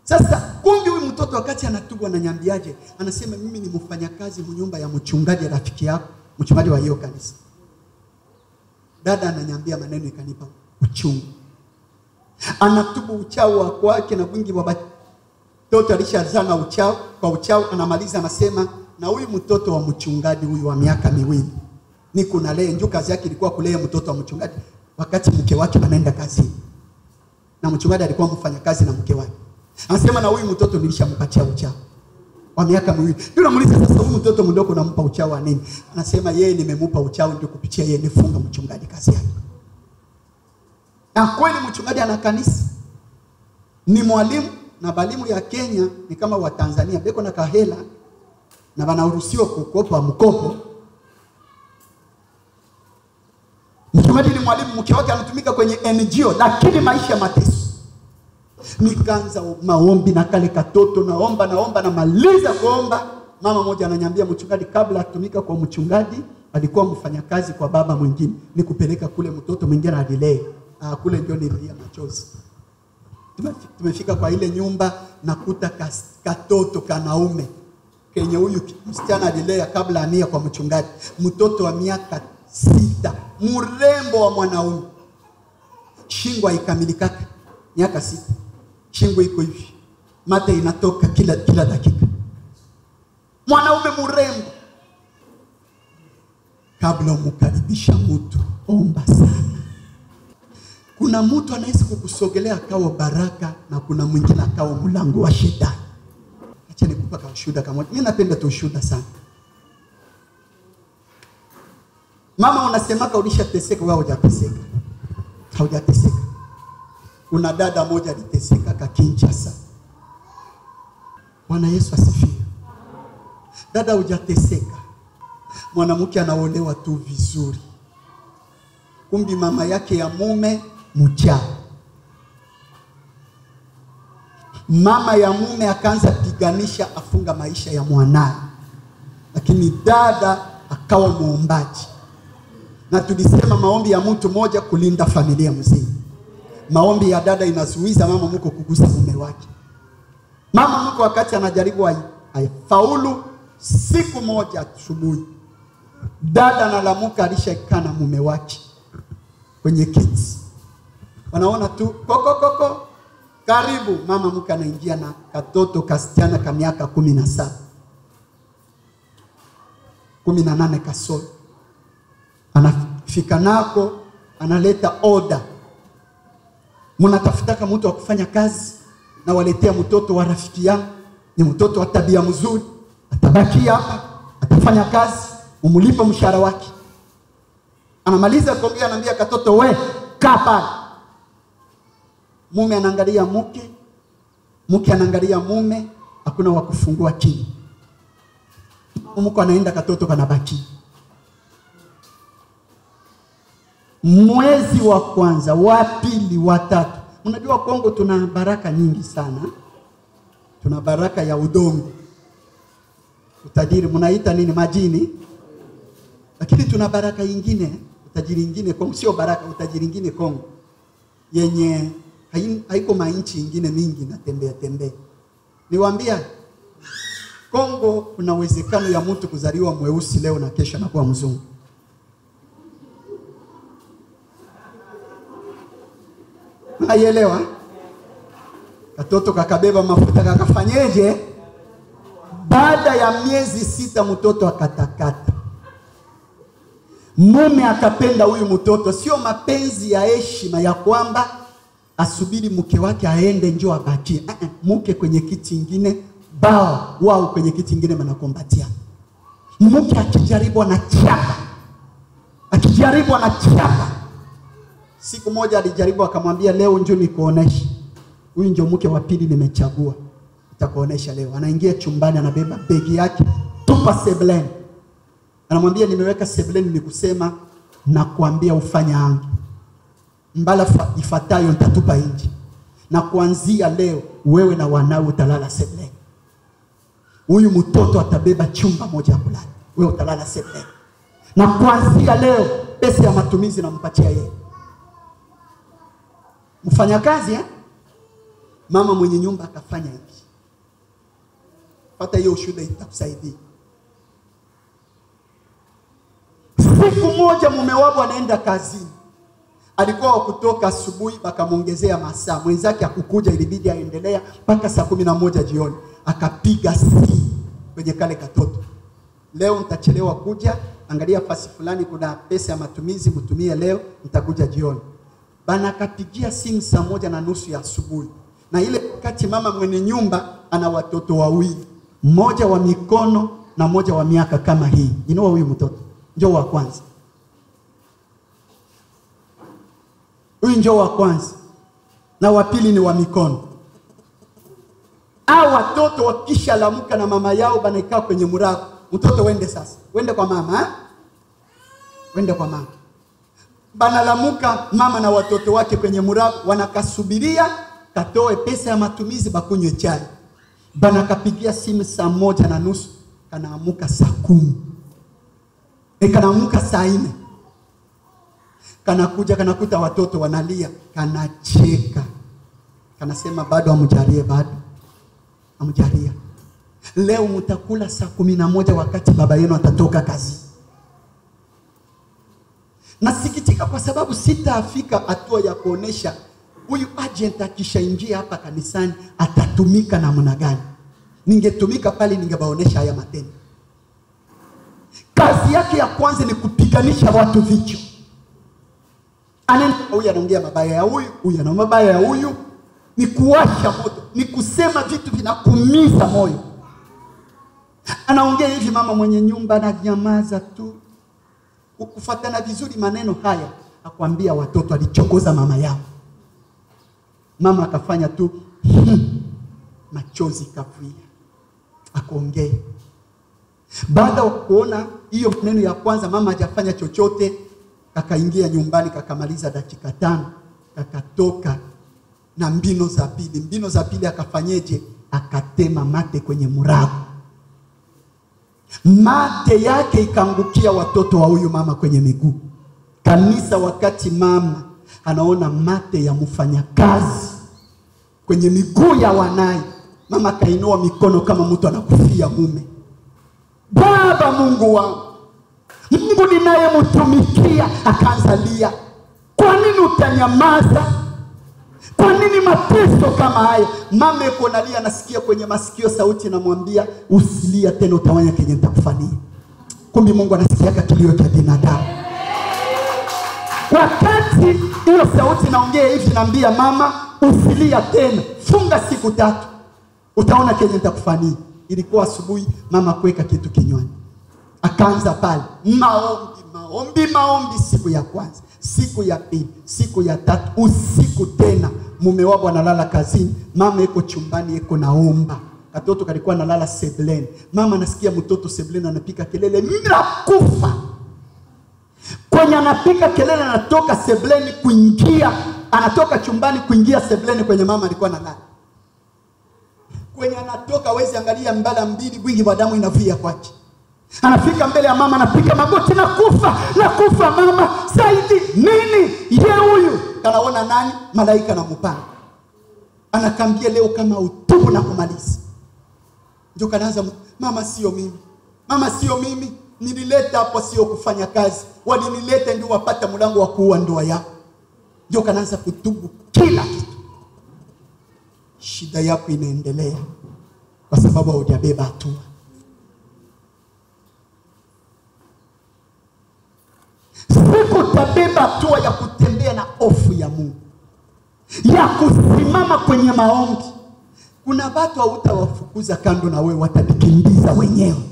Sasa kumbe huyu mtoto wakati anatubu ananiambiaje? Anasema mimi ni mfanyakazi mnyumba ya mchungaji rafiki yako, mchungaji wa hiyo kanisa. Dada ananiambia maneno ikanipa uchungu. Anatubu uchawi wa kwake na wingi wa mtoto alishazana uchawi, kwa uchawi anamaliza anasema, na huyu mtoto wa mchungaji huyu wa miaka 2 niko na leo, njoo kazi yake ilikuwa kulea mtoto wa mchungaji wakati mke wake anaenda kazi. Na mchungaji alikuwa mfanyakazi na mke wake. Anasema na huyu mtoto nilishampatia uchawi wa miaka 2. Ndio namuuliza sasa, huyu mtoto mdogo nampa uchawi wa nini? Anasema yeye nimemupa uchawi ndio kupitia yeye nifunga mchungaji kazi yake. Na kweli mchungaji ana kanisa. Ni mwalimu, na balimu ya Kenya ni kama wa Tanzania, beko na kahela na wanaruhusiwa kukopa mkopo. Mchungaji ni mwalimu, mke wake anatumika kwenye NGO, lakini maisha mateso. Nikaanza maombi na kale katoto naomba na maliza kuomba, Mama moja ananiambia, mchungaji, kabla atumika kwa mchungaji alikuwa mfanyakazi kwa baba mwingine, nikupeleka kule mtoto mwingine adilei. Kule ndio nilia machozi. Tumefika kwa ile nyumba, nakuta katoto kanaume kenye huyu msichana adilea kabla amia kwa mchungaji, mtoto wa miaka 6, mrembo wa mwanaume. Shingo haikamilikaka, miaka 6. Shingo iko hivi, mate inatoka kila dakika. Mwanaume mrembo. Kabla umkaribisha mtu, omba sana. Kuna mtu anaweza kukusogelea akawa baraka, na kuna mwingine akawa mlango wa shetani. Acha nikupa kwa ushuhuda kama mimi napenda tu ushuhuda sana. Mama, unasemaka ulishateseka, wewe hujateseka. Haujateseka. Kuna dada moja aliteseka kakinchasa. Bwana Yesu asifiwe. Dada, hujateseka. Mwanamke anaolewa tu vizuri. Kumbi mama yake ya mume mchawi. Mama ya mume akaanza piganisha afunga maisha ya mwanae. Lakini dada akawa muombaji. Na tulisema maombi ya mtu moja kulinda familia mzima. Maombi ya dada inazuiza mama mko kugusa mume wake. Mama mko wakati anajaribu aifaulu, siku moja asubuhi dada analamuka alishakaa na mume wake kwenye kiti. Wanaona tu koko karibu, mama mke anaingia na katoto kasichana ka miaka 17 18 kasoro. Anafika nako, analeta order. Mnatafutaka mtu wa kufanya kazi, na waletea mtoto wa rafiki yangu, ni mtoto wa tabia mzuri, atabaki hapa, atafanya kazi, umulipe mshahara wake. Anamaliza kuongea, anambia katoto, we kaa pale. Mume anaangalia mke anaangalia mume, hakuna wa kufungua chini. Mke anaenda, katoto kanabaki. Mwezi wa kwanza, wa pili, wa tatu. Unajua Kongo tuna baraka nyingi sana. Tuna baraka ya udongo. Utajiri mnaita nini? Majini. Lakini tuna baraka nyingine, utajiri nyingine Kongo, sio baraka, utajiri nyingine Kongo. Yenye haiko mainchi nyingine mingi na tembea. Niwaambia Kongo kuna uwezekano ya mtu kuzaliwa mweusi leo na kesho anakuwa mzungu. Unaielewa? Katoto kakabeba mafuta kakafanyeje? Baada ya miezi 6 mtoto akatakata. Mume akapenda huyu mtoto, sio mapenzi ya heshima ya kwamba asubiri mke wake aende njoo abakie. Mke kwenye kiti kingine, wao kwenye kiti kingine mnakombatia. Mke akijaribu anachapa. Siku moja alijaribu akamwambia, leo njoo nikuoneshe. Huyu ndio mke wa pili nimechagua. Nitakuonesha leo. Anaingia chumbani, anabeba begi yake, tupa sebleni. Anamwambia, nimeweka sebleni ni kusema na kuambia ufanya angu. Mbala ifatayo nitatupa nje. Na kuanzia leo wewe na wanao utalala sebleni. Huyu mtoto atabeba chumba moja ya kulala. Wewe utalala sebleni. Na kuanzia leo pesa ya matumizi nampatia yeye. Mfanya kazi mama mwenye nyumba akafanya hivi. Pata hiyo ushuhuda itakusaidia. Siku moja mume wao anaenda kazini. Alikuwa wa kutoka asubuhi, bakamuongezea masaa. Mwenzake akukuja, ilibidi aendelea mpaka saa 11 jioni. Akapiga simu kwenye kale katoto. Leo nitachelewa kuja, angalia fasi fulani kuna pesa ya matumizi mtumie leo, nitakuja jioni. Bana akapigia simu saa 1:30 ya asubuhi. Na ile wakati mama mwenye nyumba ana watoto 2. Mmoja wa mikono na mmoja wa miaka kama hii. Inua huyu mtoto. Njoo wa kwanza. Huyu njoo wa kwanza. Na wa pili ni wa mikono. Hao watoto wakisha lamuka na mama yao banakaa kwenye murago. Mtoto wende sasa. Wende kwa mama, Wende kwa mama. Banalamuka mama na watoto wake kwenye murago, wanakasubiria katoe pesa ya matumizi bakunywe chai. Banakapigia simu saa 1:30. kanaamuka saa 10. Kanaamuka saa 4. Kanakuja kanakuta watoto wanalia, kanacheka. Kanasema bado hamjalia, bado hamjalia. Leo mtakula saa 11 wakati baba yenu atatoka kazi. Nasikitika kwa sababu sitaafika hatua ya kuonesha huyu agent akishaingia hapa kanisani atatumika namna gani. Ningetumika pale ningebaonesha haya matendo. Kazi yake ya kwanza ni kupiganisha watu vichwa. Huyu anaongea mabaya ya huyu, huyu ana mabaya ya huyu, ni kuwasha moto, ni kusema vitu vinakuumiza moyo. Anaongea hivi, mama mwenye nyumba ananyamaza tu. Ukufuatana vizuri maneno haya, akwambia watoto alichokoza mama yao. Mama akafanya tu machozi kavuia. Akaongea. Baada ya kuona hiyo maneno ya kwanza mama hajafanya chochote, kakaingia nyumbani, kakamaliza dakika 5, kakatoka na mbino za pili. Mbino za pili akafanyeje? Akatema mate kwenye murago. Mate yake ikangukia watoto wa huyu mama kwenye miguu. Kanisa, wakati mama anaona mate ya mfanyakazi kwenye miguu ya wanai, mama kainua mikono kama mtu anakufia mume. Baba Mungu wangu, Mungu ninayemtumikia, akaanza lia. Kwa nini utanyamaza? Kwa nini mateso kama haya? Mama yuko analia, nasikia kwenye masikio sauti namwambia usilia tena, utawanya kenye nitakufanyia. Kumbe Mungu anasikia kilio cha binadamu. Wakati hiyo sauti naongea hivi, naambia mama usilia tena, funga siku 3, utaona kenye nitakufanyia. Ilikuwa asubuhi, mama kuweka kitu kinywani. Akaanza pale maombi siku ya kwanza, siku ya pili, siku ya 3, usiku tena. Mume wao analala kazini, mama yuko chumbani yuko naomba. Katoto kalikuwa analala sebuleni. Mama anasikia mtoto sebuleni anapika kelele, mnakufa. Kwenye anapika kelele, anatoka sebuleni kuingia, anatoka chumbani kuingia sebuleni kwenye mama alikuwa analala. Kwenye anatoka wezi angalia mbala mbili, wingi wa damu inavia kwake. Anafika mbele ya mama, anapiga magoti, nakufa mama, saidi nini? Ye huyu kanaona nani? Malaika na mpanga. Anakambia leo kama utubu na kumaliza. Ndio kanaanza, mama sio mimi, nilileta hapo sio kufanya kazi, walinileta ndio wapata mlango wa kuua ndoa yako. Ndio kanaanza kutubu kila kitu. Shida yako inaendelea kwa sababu hujabeba hatua. Siku tabeba hatua ya kutembea na hofu ya Mungu, ya kusimama kwenye maombi. Kuna watu hautawafukuza kando na wewe, watakimbiza wenyewe.